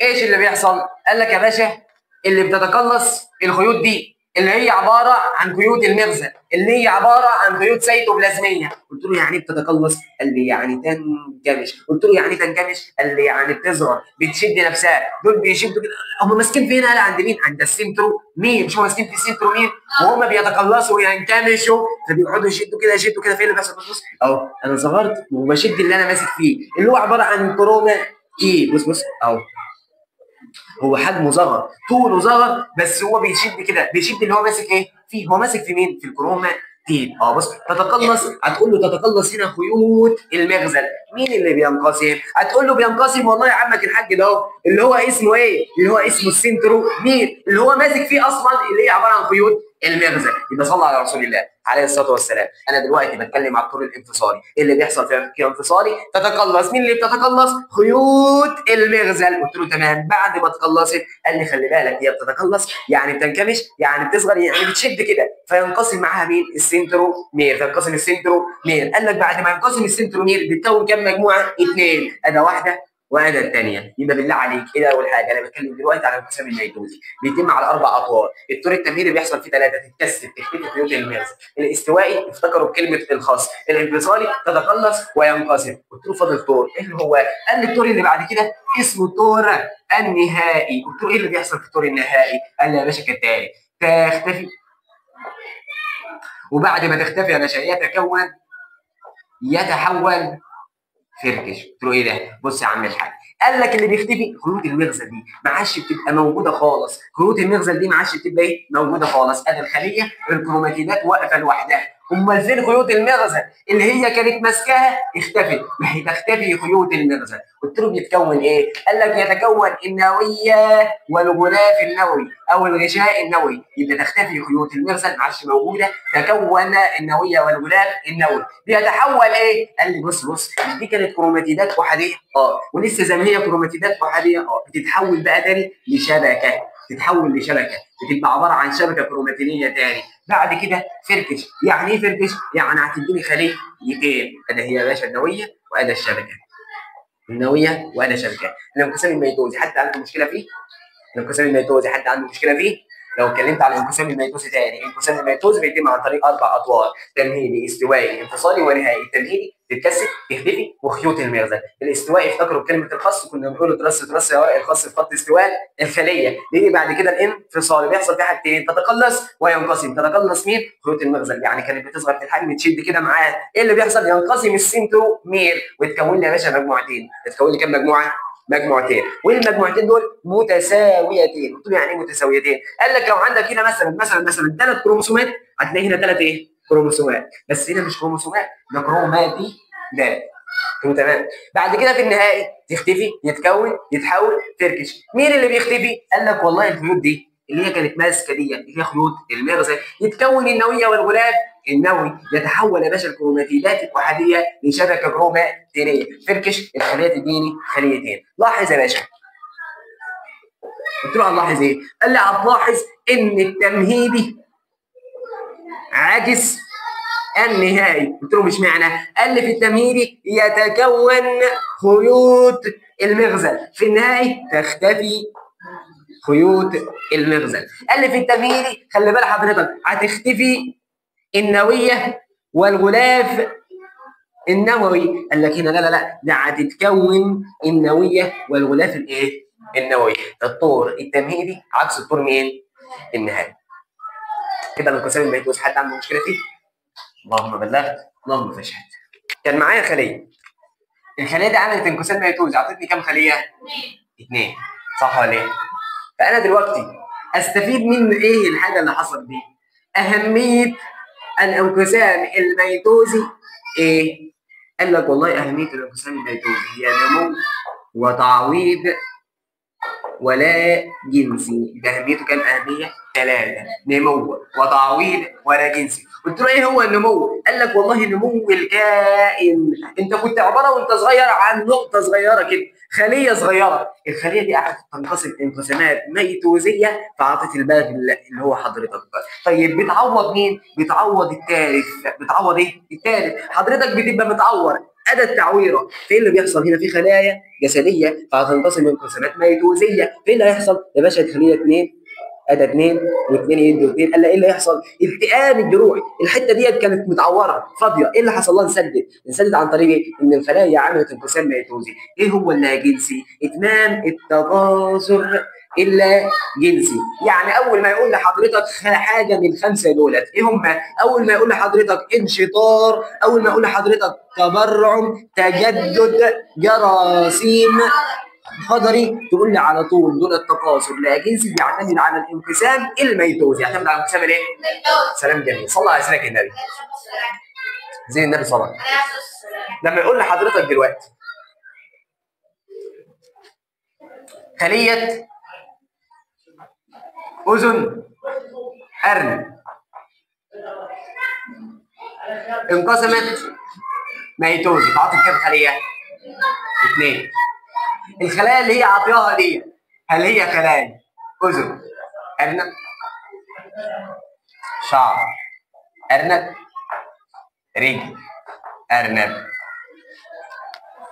ايش اللي بيحصل؟ قال لك يا باشا اللي بتتقلص الخيوط دي اللي هي عباره عن خيوط المغزل، اللي هي عباره عن خيوط سيتوبلازميه. قلت له يعني بتتقلص؟ قال لي يعني تنكمش. قلت له يعني تنكمش؟ قال لي يعني بتصغر بتشد نفسها. دول بيشدوا كده، هم ماسكين فين؟ قال عند مين؟ عند السنترومير. مش هم ماسكين في السنترومير وهم بيتقلصوا وينكمشوا فبيقعدوا يشدوا كده. فين اللي بيحصل؟ بص اهو انا صغرت وبشد اللي انا ماسك فيه اللي هو عباره عن كروماتين. بص اهو هو حجمه صغر طوله صغر بس هو بيشد كده، بيشد اللي هو ماسك ايه فيه. هو ماسك في مين؟ في الكروماتين. بص تتقلص. هتقول له تتقلص هنا خيوط المغزل. مين اللي بينقسم؟ هتقول له بينقسم والله يا عمك الحاج ده اهو اللي هو اسمه ايه؟ اللي هو اسمه السنترومير اللي هو ماسك فيه اصلا اللي هي عباره عن خيوط المغزل. يبقى صلى على رسول الله عليه الصلاه والسلام. انا دلوقتي بتكلم على الطور الانفصالي. ايه اللي بيحصل في الانفصالي؟ تتقلص. مين اللي بتتقلص؟ خيوط المغزل. قلت له تمام. بعد ما تقلصت قال لي خلي بالك هي بتتقلص يعني بتنكمش يعني بتصغر يعني بتشد كده فينقسم معاها مين؟ السنترومير. تنقسم السنترومير. قال لك بعد ما ينقسم السنترومير بتكون كام مجموعه؟ اثنين. اداه واحده واداه الثانيه. يبقى بالله عليك ايه ده اول حاجه؟ انا بتكلم دلوقتي على الانقسام الميتوزي بيتم على 4 اطوار. الطور التمهيدي بيحصل فيه 3. تتكثف تختفي خيوط المغزل. الاستوائي افتكروا بكلمه الخاص. الانفصالي تتقلص وينقسم. قلت له فاضل طور ايه اللي هو؟ قال لي الطور اللي بعد كده اسمه الطور النهائي. قلت له ايه اللي بيحصل في الطور النهائي؟ قال لي يا باشا كالتالي تختفي وبعد ما تختفي يا باشا يتحول فركش. قلت له ايه ده؟ بص يا عم الحاج قال لك اللي بيختفي خيوط المغزل دي ما عادش بتبقى موجوده خالص. خيوط المغزل دي ما عادش بتبقى ايه؟ موجوده خالص. ادي الخليه الكروماتيدات واقفه لوحدها. امال فين خيوط المغزل اللي هي كانت ماسكاها؟ اختفت. ما هي تختفي خيوط المغزل. قلت له بيتكون ايه؟ قال لك يتكون النوويه والغلاف النووي او الغشاء النووي. يبقى تختفي خيوط المغزل ما عادش موجوده. تكون النوويه والغلاف النووي. بيتحول ايه؟ قال لي بص دي كانت كروماتيدات احاديه ولسه زي ما هي كروماتيدات احاديه بتتحول بقى تاني لشبكه. تتحول لشبكه بتبقى عباره عن شبكه كروماتينيه تاني. بعد كده فركش. يعني ايه فركش؟ يعني هتديني خليتين. ادي هي يا باشا النوويه وادي الشبكه. النوويه وادي الشبكه. الانقسام الميتوزي حد عنده مشكله فيه؟ الانقسام الميتوزي حد عنده مشكله فيه؟ لو اتكلمت على الانقسام الميتوزي تاني، الانقسام الميتوزي بيتم عن طريق 4 اطوار: تمهيدي، استوائي، انفصالي، ونهائي. التمهيدي تتكثف، تختفي، وخيوط المغزى. الاستوائي افتكروا بكلمه الخص، كنا بنقول ترص يا ورق الخص في خط استواء الخليه. نيجي بعد كده الانفصال، بيحصل فيه حاجتين: تتقلص وينقسم. تتقلص مين؟ خيوط المغزى، يعني كانت بتصغر في الحجم تشد كده معاه. ايه اللي بيحصل؟ ينقسم السنترومير وتكون لي يا باشا مجموعتين. تتكون لي كام مجموعه؟ مجموعتين. والمجموعتين دول متساويتين. قلت له يعني ايه متساويتين؟ قال لك لو عندك هنا مثلا 3 كروموسومات، هتلاقي هنا 3 ايه؟ كروموسومات. بس هنا مش كروموسومات، ده كروماتي ده. تمام. بعد كده في النهائي تختفي، يتكون، يتحول، تركش. مين اللي بيختفي؟ قال لك والله الخيوط دي اللي هي كانت ماسكه دي، اللي هي خيوط المغزى. يتكون النوويه والغلاف النووي، يتحول يا باشا الكروماتيدات الاحاديه لشبكه كروماتينيه. فركش الخليه تديني خليتين. لاحظ يا باشا. قلت له هنلاحظ ايه؟ قال لي هتلاحظ ان التمهيدي عكس النهائي. قلت له مش معنى. قال لي في التمهيدي يتكون خيوط المغزل، في النهائي تختفي خيوط المغزل. قال لي في التمهيدي خلي بال حضرتك هتختفي النويه والغلاف النووي. قال لك هنا لا ده هتتكون النويه والغلاف الايه؟ النووي. الطور التمهيدي عكس الطور مين؟ النهائي. كده الانقسام الميتوزي حد عنده مشكله فيه؟ اللهم بلغت، اللهم فاشهد. كان معايا خليه، الخليه دي عملت انقسام ميتوزي، اعطتني كام خليه؟ 2. صح ولا ايه؟ فانا دلوقتي استفيد من ايه الحاجه اللي حصلت دي؟ اهميه الانقسام الميتوزي ايه؟ قال لك والله اهميه الانقسام الميتوزي هي نمو وتعويض ولا جنسي. ده اهميته كام اهميه؟ 3: نمو وتعويض ولا جنسي. قلت له ايه هو النمو؟ قال لك والله نمو الكائن. انت كنت عباره وانت صغير عن نقطه صغيره كده، خليه صغيره. الخليه دي قعدت تنقسم انقسامات ميتوزيه فاعطت الباب اللي هو حضرتك. طيب بتعوض مين؟ بتعوض الثالث. بتعوض ايه؟ الثالث. حضرتك بتبقى متعور، اداه التعويره. ايه اللي بيحصل هنا؟ في خلايا جسديه فهتنقسم انقسامات ميتوزيه. ايه اللي هيحصل يا باشا؟ الخليه 2 ادى 2 و2 يدوا 2. قال ايه اللي هيحصل؟ التئام الجروحي. الحته ديت كانت متعوره فاضيه، ايه اللي حصل لها؟ انسدت عن طريق ايه؟ ان الخلايا عملت انقسام ميتوزي. ايه هو اللاجنسي؟ اتمام التكاثر الا جنسي. يعني اول ما يقول لحضرتك حاجه من الخمسه دولت، ايه هم؟ اول ما يقول لحضرتك انشطار، اول ما يقول لحضرتك تبرعم، تجدد، جراثيم، خضري، تقول لي على طول دول التكاثر لا جنسي بيعتمد على الانقسام الميتوزي. يعتمد على الانقسام الايه؟ سلام جميل. صلى على سيدنا النبي. زي النبي صلى الله عليه وسلم. لما يقول لحضرتك دلوقتي خليه اذن ارنب انقسمت ميتوزي، تعاطي كام خليه؟ 2. الخلايا اللي هي عطياها دي هل هي خلايا اذن ارنب، شعر ارنب، رجل ارنب؟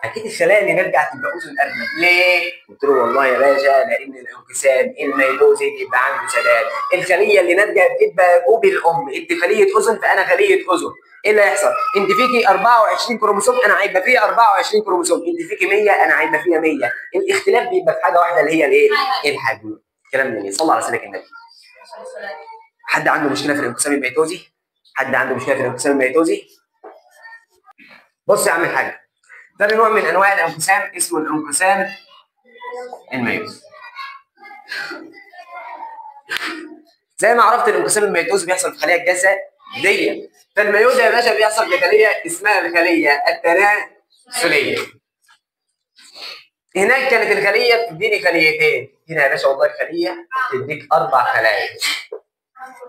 اكيد الخلايا اللي نرجع تبقى اذن ارنب. ليه؟ قلت له والله يا باشا لان الانقسام الميتوزي بيبقى عنده ثبات. الخليه اللي ناتجه بتبقى كوب الام. انت خليه اذن فانا خليه اذن. ايه اللي هيحصل؟ انت فيكي 24 كروموسوم، انا هيبقى فيها 24 كروموسوم. انت فيكي 100، انا هيبقى فيها 100. الاختلاف بيبقى في حاجه واحده اللي هي الايه؟ الحجم. كلام جميل. صلى على سيدنا النبي. حد عنده مشكله في الانقسام الميتوزي؟ حد عنده مشكله في الانقسام الميتوزي؟ بص يا عم الحاج، ثاني نوع من انواع الانقسام اسمه الانقسام الميتوزي. زي ما عرفت الانقسام الميتوزي بيحصل في خليه الجسديه، فالميوزي يا باشا بيحصل في خليه اسمها الخليه التناسليه. هناك كانت الخليه بتديني خليتين، هنا يا باشا والله الخليه تديك 4 خلايا.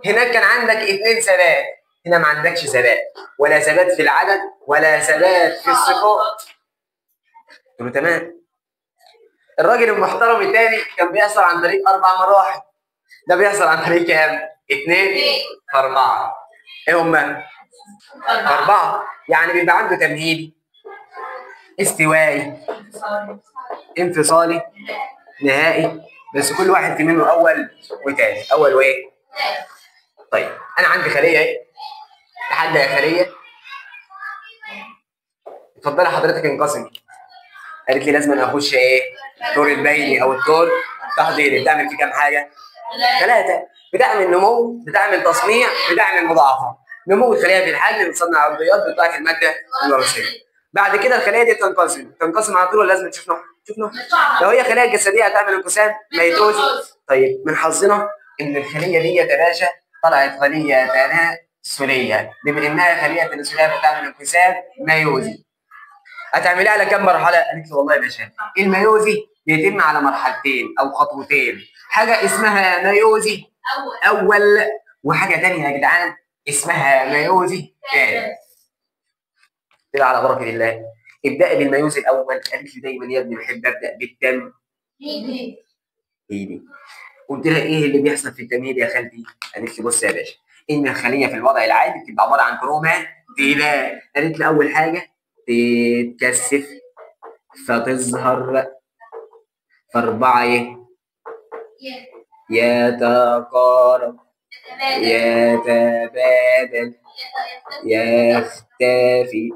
هناك كان عندك 2 ثبات، هنا ما عندكش ثبات، ولا ثبات في العدد ولا ثبات في الصفات. قلت له تمام. الراجل المحترم الثاني كان بيحصل عن طريق 4 مراحل، ده بيحصل عن طريق كام؟ 2 في 4. ايه هما؟ 4. يعني بيبقى عنده تمهيدي، استوائي، انفصالي، نهائي، بس كل واحد في منه اول وتاني، اول وايه؟ طيب انا عندي خليه اهي، لحد يا خليه اتفضلي حضرتك انقسمي. قالت لي لازم اخش ايه؟ الدور البيني او الدور التحضيري. بتعمل في كام حاجه؟ 3. بتعمل نمو، بتعمل تصنيع، بتعمل مضاعفه. نمو الخليه في الحجم، بتصنع عضويات، بتضاعف الماده الوراثيه. بعد كده الخليه دي تنقسم على طول ولا لازم تشوف نوع؟ تشوف نوع. لو هي خليه جسديه هتعمل انقسام ميتوز. طيب من حظنا ان الخليه دي يا باشا طلعت خليه تناسليه، بما انها خليه تناسليه بتعمل انقسام ميوزي. هتعمليها على كام مرحله؟ قالت لي والله يا باشا الميوزي بيتم على مرحلتين او خطوتين، حاجه اسمها ميوزي اول، وحاجه ثانيه يا جدعان اسمها ميوزي ثاني. كده على بركه الله. ابدأي بالميوزي الاول. قالت لي دايما يا ابني بحب ابدا بالتم ايدي. قلت لها ايه اللي بيحصل في التمهيد يا خالتي؟ قالت لي بص يا باشا، ان الخليه في الوضع العادي بتبقى عباره عن كروماتيدات. قالت لي اول حاجه تتكثف فتظهر في 4 يتقارب، يتبادل، يختفي،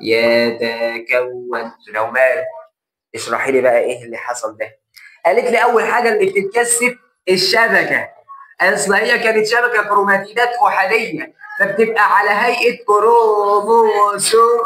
يتكون. لو مال اشرحي لي بقى ايه اللي حصل ده. قالت لي اول حاجه اللي بتتكثف الشبكه. اصل هي كانت شبكه كروماتيدات احاديه، فبتبقى على هيئه كروموسومات.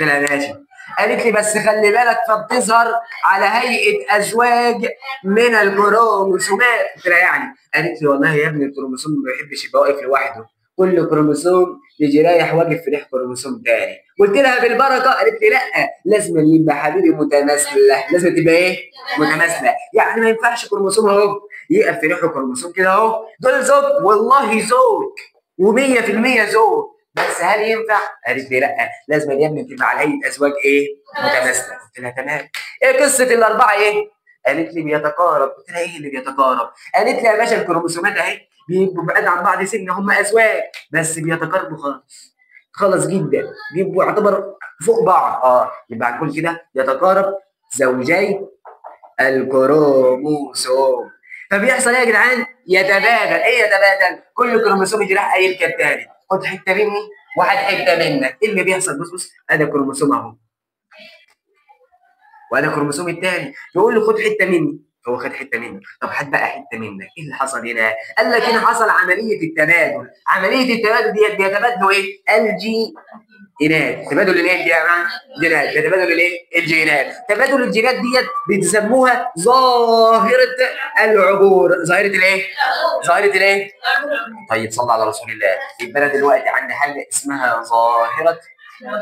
قلت لها ماشي. قالت لي بس خلي بالك فبتظهر على هيئه ازواج من الكروموسومات. قلت لها يعني؟ قالت لي والله يا ابني الكروموسوم ما بيحبش يبقى واقف لوحده، كل كروموسوم يجي رايح واقف في ريح كروموسوم تاني. قلت لها بالبركه. قالت لي لا، لازم يبقى حبيبي متماثله. لازم تبقى ايه؟ متماثله. يعني ما ينفعش كروموسوم اهو يقف في ريحه كروموسوم كده اهو. دول زوج، والله زوج و100% زوج، بس هل ينفع؟ قالت لي لا، لازم يا ابني تبقى على هيئه ازواج ايه؟ متماثله. قلت لها تمام. ايه قصه الاربعه ايه؟ قالت لي بيتقارب. قلت لها ايه اللي بيتقارب؟ قالت لي يا باشا الكروموسومات اهي بيبقوا بعاد عن بعض سنه، هم ازواج بس بيتقاربوا خالص خالص جدا، بيبقوا يعتبر فوق بعض. يبقى هنقول كده يتقارب زوجي الكروموسوم. فبيحصل ايه يا جدعان؟ يتبادل. ايه يتبادل؟ كل كروموسوم يجي راح قايل كالتالي خد حته مني وهات حته منك. ايه اللي بيحصل؟ بص بص، ادي كروموسوم اهو، وانا كروموسوم الثاني يقول له خد حته مني، هو خد حته مني. طب هات بقى حته منك. ايه اللي حصل هنا؟ قال لك هنا حصل عمليه التبادل. عمليه التبادل ديت بيتبادلوا ايه؟ الجينات. تبادل الايه يا جماعه؟ جينات. بيتبادلوا الايه؟ الجينات. تبادل الجينات ديت بيسموها ظاهره العبور. ظاهره الايه؟ ظاهره الايه؟ طيب صلى على رسول الله. يبقى انا دلوقتي عندي حاجه اسمها ظاهره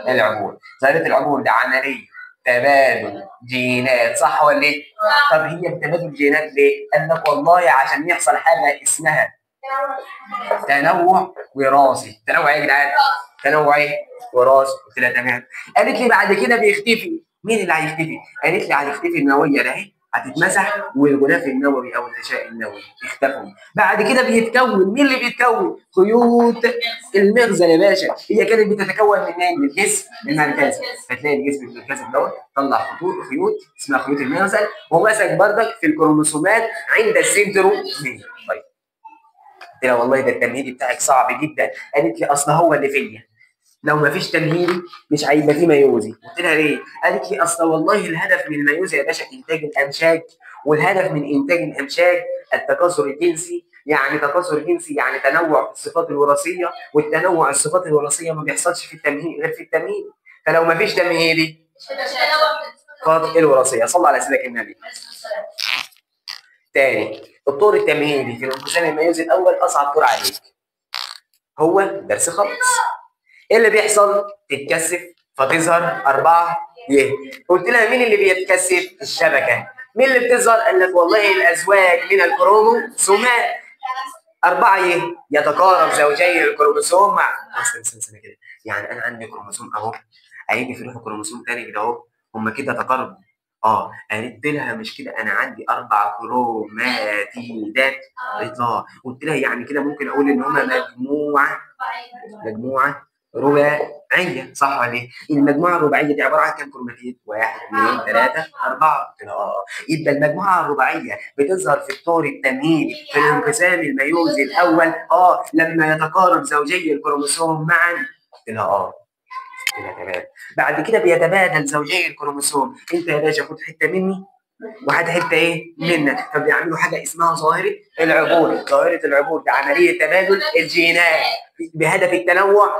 العبور. ظاهره العبور ده عمليه تبادل جينات، صح ولا ايه؟ طب هي بتبادل جينات ليه؟ قال لك والله عشان يحصل حاجه اسمها تنوع وراثي. تنوع ايه يا جدعان؟ تنوع ايه؟ وراثي. قلت لها تمام. قالت لي بعد كده بيختفي. مين اللي هيختفي؟ قالت لي هتختفي النوويه ده اهي، هتتمسح، والغلاف النووي او الغشاء النووي اختفوا. بعد كده بيتكون مين اللي بيتكون؟ خيوط المغزى يا باشا. هي كانت بتتكون منين؟ من الجسم المركزي. فتلاقي الجسم المركزي دوت طلع خيوط اسمها خيوط المغزى، ومسك بردك في الكروموسومات عند السنترومير. طيب قلت لها والله ده التمهيدي بتاعك صعب جدا. قالت لي اصل هو اللي فيا، لو ما فيش تمهيدي مش هيبقى فيه ميوزي. قلت لها ليه؟ قالت لي اصل والله الهدف من الميوزي يا باشا انتاج الامشاج، والهدف من انتاج الامشاج التكاثر الجنسي. يعني تكاثر جنسي يعني تنوع في الصفات الوراثيه، والتنوع الصفات الوراثيه ما بيحصلش في التمهيد غير في التمهيد. فلو ما فيش تمهيدي فاضل الوراثيه. صلى على سيدك النبي. تاني، الطور التمهيدي في الانقسام الميوزي الاول اصعب طور عليك، هو درس خالص. ايه اللي بيحصل؟ تتكثف فتظهر 4 قلت لها مين اللي بيتكثف؟ الشبكه. مين اللي بتظهر؟ قال لك والله الازواج من الكروموسومات. 4 يتقارب زوجي الكروموسوم مع استنى كده. يعني انا عندي كروموسوم اهو، هيجي في روحه كروموسوم تاني كده اهو، هم كده تقاربوا. قالت لها مش كده، انا عندي 4 كروماتيدات. قالت لها قلت لها يعني كده ممكن اقول ان هم مجموعه رباعيه. رباعيه، صح ولا ايه؟ المجموعه الرباعيه دي عباره عن كام كروماتيد؟ 1 2 3 4 كده. يبقى المجموعه الرباعيه بتظهر في الطور التمهيدي في الانقسام الميوزي الاول لما يتقارب زوجي الكروموسوم معا كده. كده تمام. بعد كده بيتبادل زوجي الكروموسوم، انت يا باشا خد حته مني وهات حته ايه منك، فبيعملوا حاجه اسمها ظاهره العبور. ظاهره العبور ده عمليه تبادل الجينات بهدف التنوع.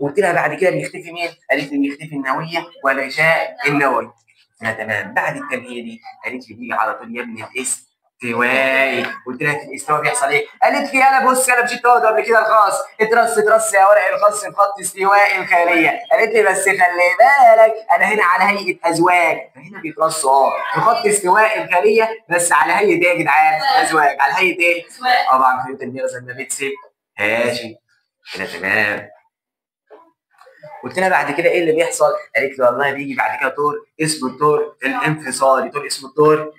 قلت لها بعد كده بيختفي مين؟ قالت لي بيختفي النويه والغشاء النووي. تمام. بعد التمهيدي قالت لي بيجي على طول يا ابني الاستوائي. قلت لها في الاستواء بيحصل ايه؟ قالت لي انا بص انا مشيت قبل كده الخاص اترص يا ورق الخاص في خط استواء الخليه. قالت لي بس خلي بالك انا هنا على هيئه ازواج، فهنا بيترصوا في خط استواء الخليه بس على هيئه ايه يا جدعان؟ ازواج. على هيئه ايه؟ طبعا خيوط النيرزل ما بتسيبهاش. كده تمام. قلت لها بعد كده ايه اللي بيحصل؟ قالت لي والله بيجي بعد كده طور اسمه الطور الانفصالي. طور اسمه الطور.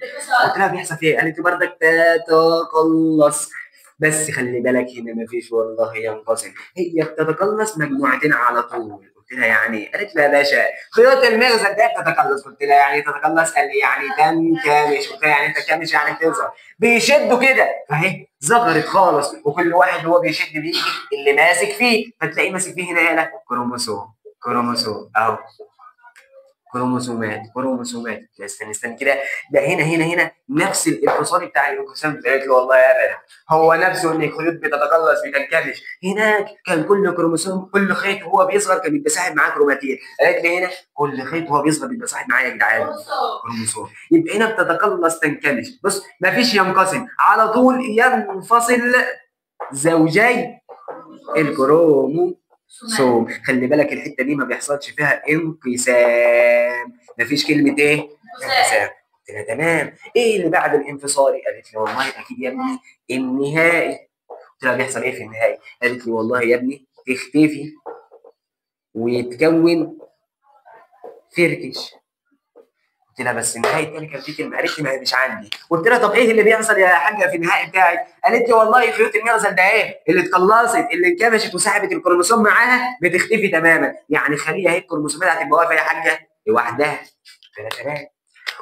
قلت لها بيحصل فيه ايه؟ قالت لي بردك تتقلص، بس خلي بالك هنا مفيش والله ينفصل، هي بتتقلص مجموعتين على طول. قلت لها يعني؟ قالت لي يا باشا خيوط المغزل ده بتتقلص. قلت لها يعني تتقلص؟ قال لي يعني تنكمش. قلت لها يعني تنكمش يعني تظهر، بيشدوا كده فاهي ظهرت خالص، وكل واحد هو بيشد بيجي اللي ماسك فيه، فتلاقيه ماسك فيه هنا هنا كروموسوم اهو، كروموسومات. استنى كده، ده هنا نفس الانفصال بتاع الانقسام. قالت له والله يا ابدا هو نفسه ان الخيوط بتتقلص بتنكمش. هناك كان كل كروموسوم كل خيط وهو بيصغر كان بيبقى ساحب معاه كروماتين. قالت لي هنا كل خيط وهو بيصغر بيبقى ساحب معاه يا جدعان كروموسوم. يبقى هنا بتتقلص تنكمش. بص مفيش ينقسم، على طول ينفصل زوجي الكروموسوم. خلي بالك الحته دي ما بيحصلش فيها انقسام، مفيش كلمه ايه؟ انقسام. قلت لها تمام. ايه اللي بعد الانفصالي؟ قالت لي والله اكيد يا ابني النهائي. قلت لها بيحصل ايه في النهائي؟ قالت لي والله يا ابني تختفي ويتكون فركش. قلت لها بس النهائي التاني كان فيه كلمه. قالت لي ما هي مش عندي. قلت لها طب ايه اللي بيحصل يا حاجه في النهائي بتاعي؟ قالت لي والله خيوط المغزل ده ايه اللي اتقلصت اللي انكمشت وسحبت الكروموسوم معاها بتختفي تماما، يعني خليه اهي الكروموسومات هتبقى واقفه يا حاجه لوحدها. قلت لها تمام.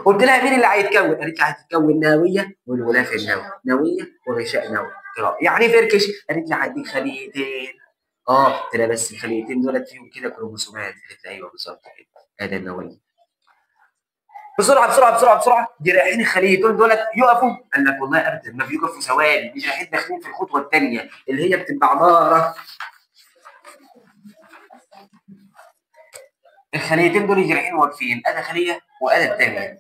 قلت لها مين اللي هيتكون؟ قالت لي هتتكون نوويه والغلاف النووي، نوويه وغشاء نووي. يعني ايه فركش؟ قالت لي هديك خليتين. قلت لها بس الخليتين دولت فيهم كده كروموسومات. قالت لي ايوه بالظبط كده ادي النوويه. بسرعه دي رايحين الخليتين دولت يقفوا. قال لك والله ابدا ما بيقفوا ثواني، دي رايحين داخلين في الخطوه الثانيه اللي هي بتبقى عباره الخليتين دول يجي رايحين واقفين، ادي خليه وادي الثانيه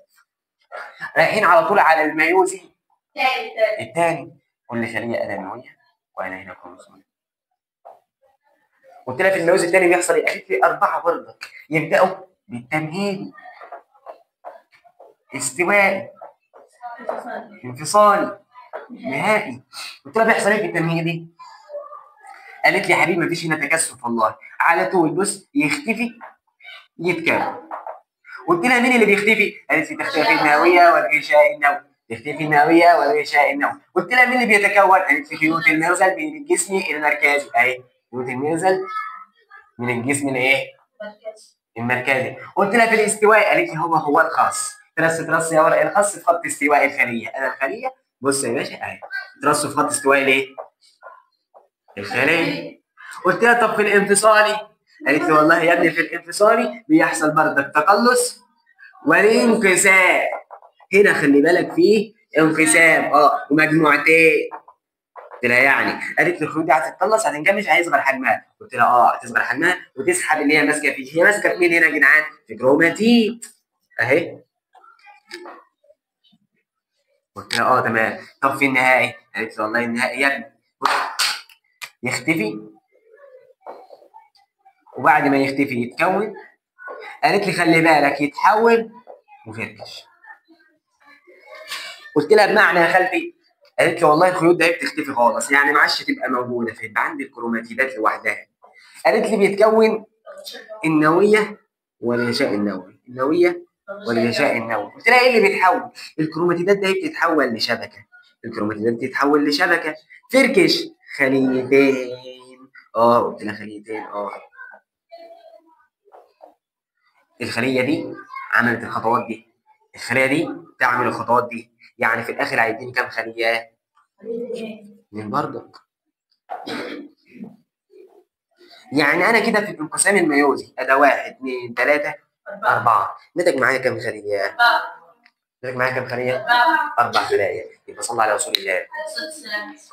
رايحين على طول على الميوزي الثاني. كل خليه ادي نوويه وانا هنا كروموسوم. قلت لها في الميوزي الثاني بيحصل ايه؟ قالت لي 4 برضه يبداوا بالتمهيد استوائي انفصالي نهائي. قلت لها بيحصل ايه في التمهيدي؟ قالت لي يا حبيبي مفيش هنا تكثف والله، على طول بص يختفي يتكون. قلت لها مين اللي بيختفي؟ قالت لي تختفي النوويه والغشاء النووي، تختفي النوويه والغشاء النووي. قلت لها مين اللي بيتكون؟ قالت لي خيوط المغزل من الجسم المركزي اهي، خيوط المغزل من الجسم الايه؟ المركزي. قلت لها في الاستواء؟ قالت لي هو الخاص. ترص يا ورق الخاص في خط استواء الخليه. انا الخليه بص يا باشا اهي ترص في خط استواء الايه؟ الخليه. قلت لها طب في الانفصالي؟ قالت لي والله يا ابني في الانفصالي بيحصل بردك تقلص والانقسام. هنا خلي بالك فيه انقسام ومجموعتين. قلت لها يعني؟ قالت لي الخيوط دي هتتقلص هتنكمش هيصغر حجمها. قلت لها هتصغر حجمها وتسحب اللي هي ماسكه فيه. هي ماسكه في مين هنا يا جدعان؟ في كروماتيد اهي. قلت لها تمام. طب في النهائي؟ قالت لي والله النهائي يا ابني يختفي وبعد ما يختفي يتكون. قالت لي خلي بالك يتحول وفركش. قلت لها بمعنى يا خالتي؟ قالت لي والله الخيوط دي بتختفي خالص، يعني ما عادش تبقى موجوده، فيبقى عندي الكروماتيدات لوحدها. قالت لي بيتكون النوويه والغشاء النووي، النوويه والغشاء النووي. قلت لها ايه اللي بيتحول؟ الكروماتيدات دي بتتحول لشبكه، الكروماتيدات بتتحول لشبكه فركش خليتين. قلت لها خليتين الخليه دي عملت الخطوات دي، الخليه دي تعمل الخطوات دي، يعني في الاخر هيديني كام خليه؟ من برضك. يعني انا كده في الانقسام الميوزي اداه 1 2 3 4 نتج معايا كام خليه؟ نتج معايا كام خليه؟ 4 خلايا. يبقى صلى على رسول الله.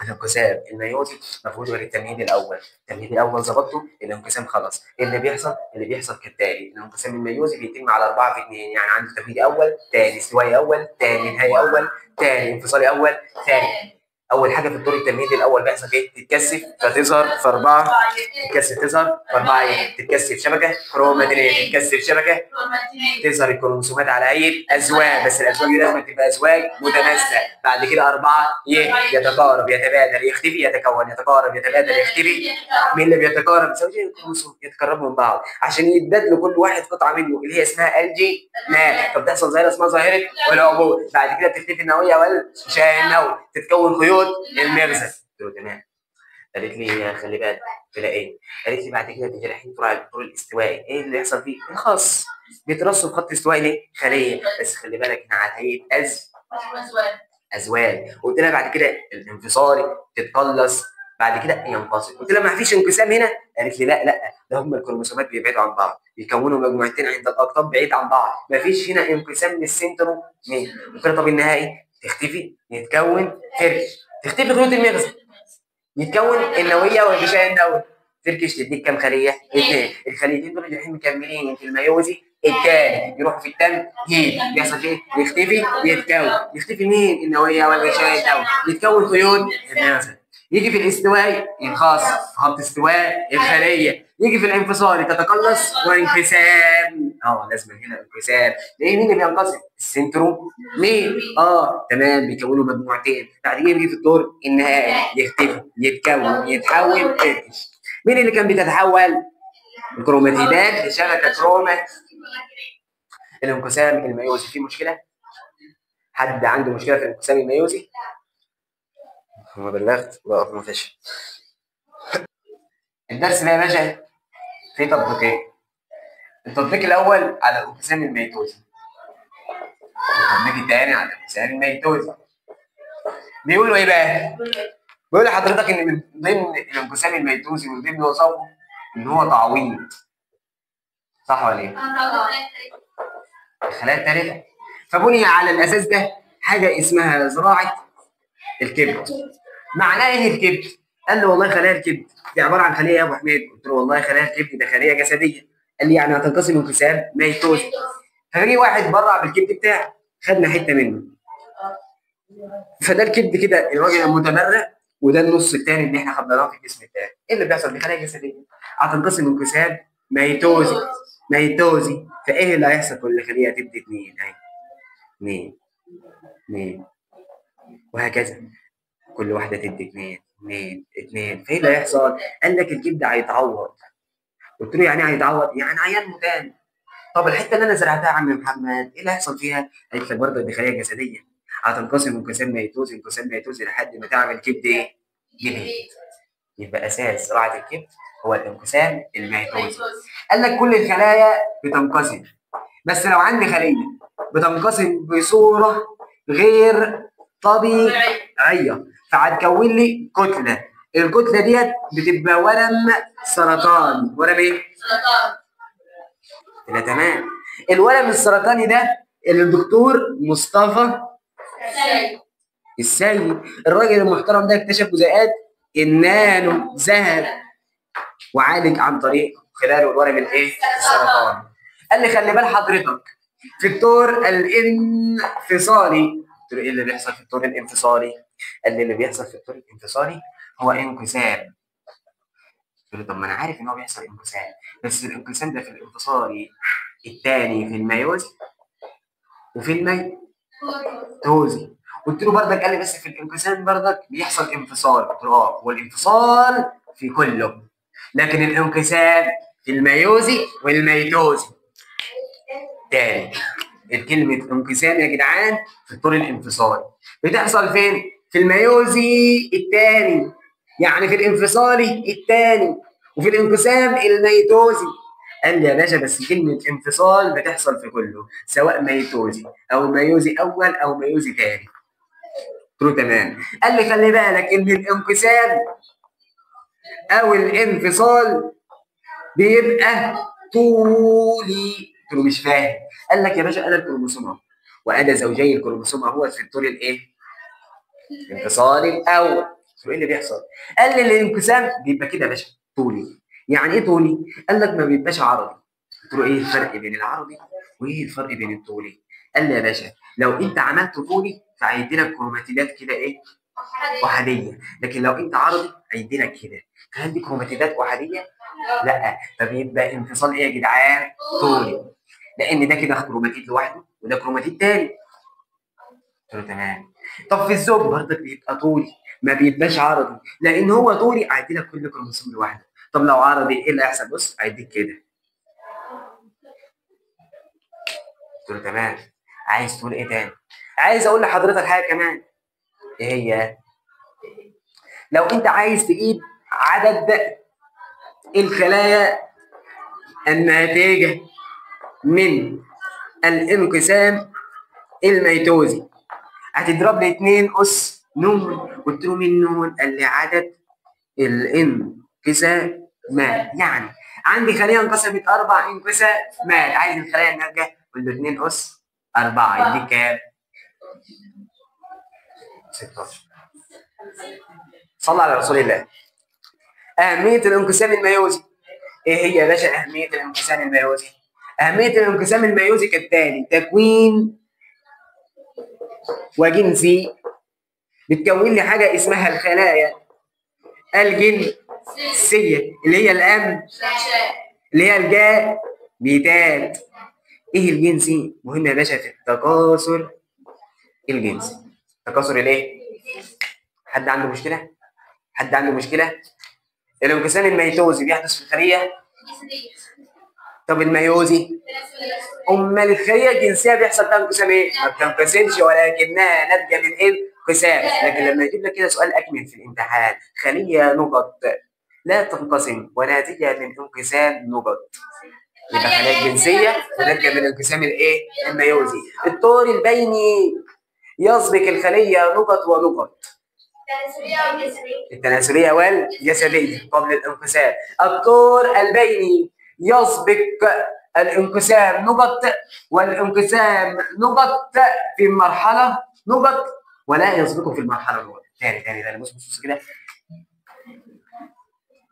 الانقسام الميوزي ما فيهوش غير التمهيد الاول، التمهيد الاول ظبطته الانقسام خلاص. إيه اللي بيحصل؟ اللي بيحصل كالتالي: الانقسام الميوزي بيتم على 4 في 2، يعني عنده تمهيد اول، ثاني استوائي اول، ثاني نهائي اول، ثاني انفصالي اول، ثاني. اول حاجه في الدور التمهيدي الاول بيحصل ايه؟ تتكثف فتظهر في 4، تتكثف تظهر في 4 ايه؟ تتكثف شبكه كروماتينيه، تتكثف شبكه تظهر الكروموسومات على هيئه ازواج، بس الازواج دي لازم تبقى ازواج متماثله. بعد كده 4 يتقارب يتبادل يختفي يتكون يتقارب يتبادل يختفي. مين اللي بيتقارب؟ زوجين الكروموسوم يتقربوا من بعض عشان يتبادلوا كل واحد قطعه منه اللي هي اسمها الجي نات، فبتحصل ظاهره اسمها ظاهره العبور. بعد كده بتختفي النوويه والغشاء النووي، تتكون خيوط المغزى. تمام. قالت لي خلي بالك تلاقي، قالت لي بعد كده تيجي رايحين الطور الاستوائي، ايه اللي يحصل فيه؟ الخاص بيترسب خط استوائي ليه؟ خليه، بس خلي بالك هنا على هيئه ازواج. قلت لها بعد كده الانفصالي تتقلص، بعد كده ينفصل. قلت لها ما فيش انقسام هنا؟ قالت لي لا ده هم الكروموسومات بيبعدوا عن بعض، بيكونوا مجموعتين عند الاقطاب بعيد عن بعض، ما فيش هنا انقسام للسنترومير. قلت لها طب النهائي تختفي يتكون تركش، تختفي خيوط المغزى، يتكون النوويه والغشاء النووي، تركش تديك كام خليه؟ 2. الخليتين دول رايحين مكملين في الميوزي الثاني، يروحوا في التمهيد بيحصل ايه؟ يختفي يتكون، يختفي مين؟ النوويه والغشاء النووي، يتكون خيوط المغزى. يجي في الاستواء ينخاص في خط استواء الخليه، يجي في الانفصال تتقلص وانقسام. لازم هنا انقسام. ليه؟ مين اللي بينقسم؟ السنترو مين؟ تمام، بيكونوا مجموعتين. بعد كده يجي في الدور النهائي يختفي يتكون يتحول تركش. مين اللي كان بتتحول؟ الكروماتيدات لشبكه كروما. الانقسام الميوزي فيه مشكله؟ حد عنده مشكله في الانقسام الميوزي؟ ما بلغت؟ لا ما فيش. الدرس ده يا باشا فيه تطبيقين. التطبيق الاول على الانقسام الميتوزي، التطبيق الثاني على الانقسام الميتوزي. بيقولوا ايه بقى؟ بيقول لحضرتك ان من ضمن الانقسام الميتوزي ومن ضمن وظائفه ان هو تعويض، صح ولا ايه؟ الخلايا التالفه. فبني على الاساس ده حاجه اسمها زراعه الكبد. معناه ايه الكبد؟ قال لي والله خلايا الكبد دي عباره عن خليه يا ابو حميد. قلت له والله خلايا الكبد ده خليه جسديه. قال لي يعني هتنقسم انقسام ميتوزي. فجي واحد برع بالكبد بتاعه، خدنا حته منه، فده الكبد كده الراجل المتبرع، وده النص الثاني اللي احنا خدناه في الجسم بتاعه. ايه اللي بيحصل؟ دي خلايا جسديه هتنقسم انقسام ميتوزي. فايه اللي هيحصل؟ كل خليه هتدي 2 اهي، 2 وهكذا، كل واحده تدي 2. فايه اللي هيحصل؟ قال لك الكبد هيتعوض. قلت له يعني ايه هيتعوض؟ يعني عيان متان. طب الحته اللي انا زرعتها يا عم محمد ايه اللي هيحصل فيها؟ قالت لك برضه دي خليه جسديه هتنقسم انقسام ميتوزي لحد ما تعمل كبد ايه؟ جديد. يبقى اساس زراعه الكبد هو الانقسام الميتوزي. قال لك كل الخلايا بتنقسم، بس لو عندي خليه بتنقسم بصوره غير طبيعيه فهتكون لي كتله. الكتله ديت بتبقى ورم سرطاني. ورم ايه؟ سرطان. لا تمام. الورم السرطاني ده اللي الدكتور مصطفى السيد الراجل المحترم ده اكتشف جزيئات النانو ذهب وعالج عن طريق خلاله الورم الايه؟ السرطاني. قال لي خلي بال حضرتك في الطور الانفصالي. قلت له ايه اللي بيحصل في الطور الانفصالي؟ قال لي اللي بيحصل في الطور الانفصالي هو انقسام. قلت له طب ما انا عارف ان هو بيحصل انقسام، بس الانقسام ده في الانفصالي الثاني في الميوزي وفي الميتوزي. قلت له برضك، قال لي بس في الانقسام برضك بيحصل انفصال. قلت له هو الانفصال في كله، لكن الانقسام في الميوزي والميتوزي. تاني الكلمة انقسام يا جدعان في الطور الانفصالي بتحصل فين؟ في الميوزي الثاني، يعني في الانفصالي الثاني، وفي الانقسام الميتوزي. قال لي يا باشا بس كلمه انفصال بتحصل في كله سواء ميتوزي او ميوزي اول او ميوزي تاني. قلت له تمام. قال لي خلي بالك ان الانقسام او الانفصال بيبقى طولي. قلت له مش فاهم. قال لك يا باشا انا الكروموسوم اهو وانا زوجي الكروموسوم اهو في الطول الايه؟ الانفصال الاول. قلت له ايه اللي بيحصل؟ قال لي الانقسام بيبقى كده يا باشا طولي. يعني ايه طولي؟ قال لك ما بيبقاش عرضي. قلت له ايه الفرق بين العرضي وايه الفرق بين الطولي؟ قال لي يا باشا لو انت عملت طولي فهيدي لك كروماتيدات كده ايه؟ احاديه، لكن لو انت عرضي هيدي لك كده. هل دي كروماتيدات احاديه؟ لا. طب يبقى انفصال ايه يا جدعان؟ طولي، لان ده كده كروماتيد لوحده وده كروماتيد تاني. قلت له تمام. طب في الزوج برضك بيبقى طولي ما بيبقاش عرضي، لان هو طولي هيدي لك كل كروموسوم لوحده. طب لو عرضي ايه اللي هيحصل؟ بص هيديك كده. قلت له تمام. عايز تقول ايه تاني؟ عايز اقول لحضرتك حاجه كمان. ايه هي؟ لو انت عايز تجيب عدد الخلايا الناتجه من الانقسام الميتوزي هتضرب لي 2 اس نون. قلت له مين نون؟ قال لي عدد الانقسامات. يعني عندي خليه انقسمت 4 انقسامات، عايز الخلايا الناتجه. قول له 2 اس 4 يديك كام؟ 16. صلى على رسول الله. اهميه الانقسام الميوزي. ايه هي يا باشا اهميه الانقسام الميوزي؟ اهميه الانقسام الميوزي كالتالي: تكوين وجنسي. بتكون لي حاجه اسمها الخلايا الجنسيه اللي هي الام اللي هي الجاميتات. ايه الجنسي؟ مهم يا باشا في التكاثر الجنسي. تكاثر الايه؟ حد عنده مشكله؟ حد عنده مشكله؟ الانقسام الميتوزي بيحدث في الخليه. طب الميوزي؟ امال الخليه الجنسيه بيحصل فيها انقسام ايه؟ ما بتنقسمش ولكنها ناتجه من ايه؟ انقسام. لكن لما يجيب لك كده سؤال اكمل في الامتحان: خليه نقط لا تنقسم وناتجه من انقسام نقط، يبقى خلايا جنسيه وناتجه من انقسام الايه؟ الميوزي. الطور البيني يسبق الخليه نقط ونقط. التناسليه والجسديه قبل الانقسام. الطور البيني يسبق الانقسام نقط والانقسام نقط في المرحله نقط ولا يسبقه في المرحله نقط. تاني بص كده.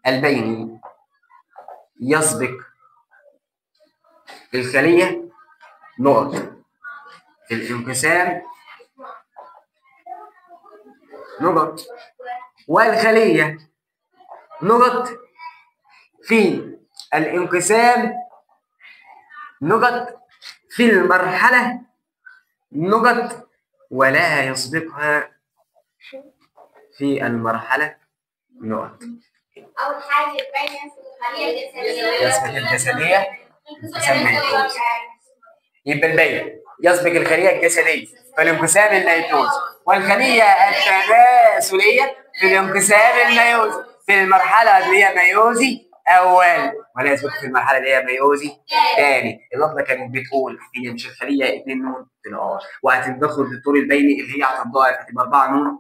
البيني يسبق الخليه نقط في الانقسام نقط والخليه نقط في الانقسام نقط في المرحله نقط ولا يسبقها في المرحله نقط. أول حاجة تبين الخلية الجسدية. يسبق الجسديه انقسام ميتوز. يبقى البين يسبق الخليه الجسديه في الانقسام الميتوز والخليه التناسليه في الانقسام الميوزي في المرحله اللي هي ميوزي اول ولا يسبق في المرحله اللي هي ميوزي ثاني. اللفظه كانت بتقول هي مش الخليه 2 نون وهتدخل في الطول البيني اللي هي هتضاعف هتبقى 4 نون.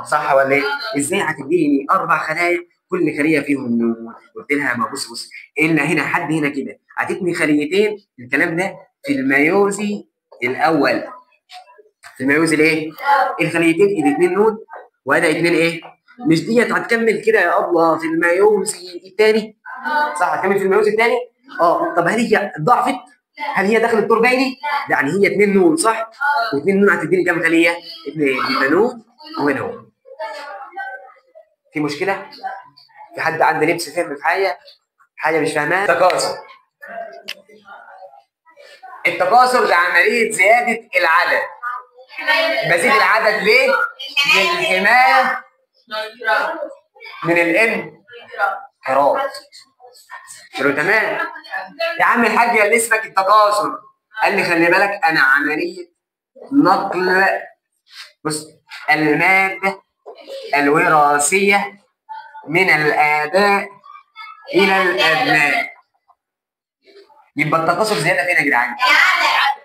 صح ولا ايه؟ ازاي هتديني 4 خلايا كل خليه فيهم نون؟ قلت لها ما بص الا هنا حد هنا كده هتتني خليتين. الكلام ده في الميوزي الاول. في الميوزي الايه؟ الخليتين الاثنين نون وهذا 2 ايه؟ مش ديت هتكمل كده يا ابله في الميوزي الثاني؟ صح هتكمل في الميوزي الثاني؟ طب هل هي ضعفت؟ هل هي داخل الطور بيني؟ يعني هي 2 نون صح؟ و2 نون هتديني كام خليه؟ 2 يبقى نون ونون. في مشكله؟ في حد عنده لبس فهم في حاجه مش فاهماها؟ تكاثر. التكاثر ده عمليه زياده العدد. بزيد العدد ليه؟ للحمايه من الانقراض. قلت له تمام. يا عم الحاج اللي اسمك التكاثر قال لي خلي بالك انا عمليه نقل بص الماده الوراثيه من الاباء الى الابناء. يبقى التكاثر زياده فين يا جدعان؟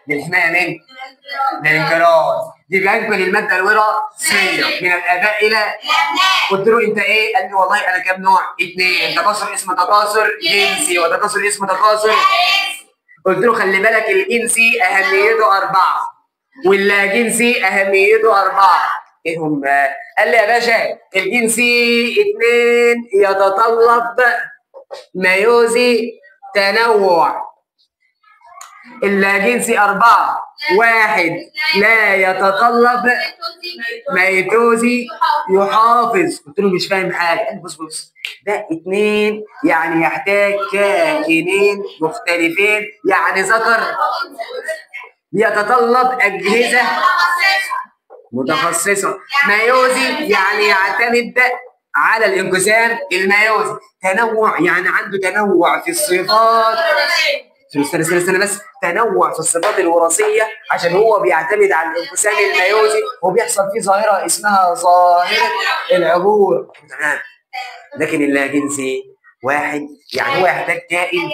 للحمايه من الانقراض. يبقى ينقل الماده الوراثيه من الاباء الى قلت له انت ايه؟ قال لي والله انا كام نوع؟ 2. تكاثر اسمه تكاثر جنسي وتكاثر اسمه تكاثر. قلت له خلي بالك الجنسي اهميته 4 واللا جنسي اهميته 4. ايه هم؟ قال لي يا باشا الجنسي 2 يتطلب ميوزي تنوع. اللا جنسي 4 1 لا يتطلب ميتوزي يحافظ. قلت له مش فاهم حاجه. قال لي بص ده 2 يعني يحتاج كائنين مختلفين يعني ذكر يتطلب اجهزه متخصصه. ميوزي يعني يعتمد على الانقسام الميوزي. تنوع يعني عنده تنوع في الصفات. استنى بس. تنوع في الصفات الوراثيه عشان هو بيعتمد على الانقسام الميوزي وبيحصل فيه ظاهره اسمها ظاهره العبور. تمام. لكن اللاجنسي 1 يعني هو يحتاج كائن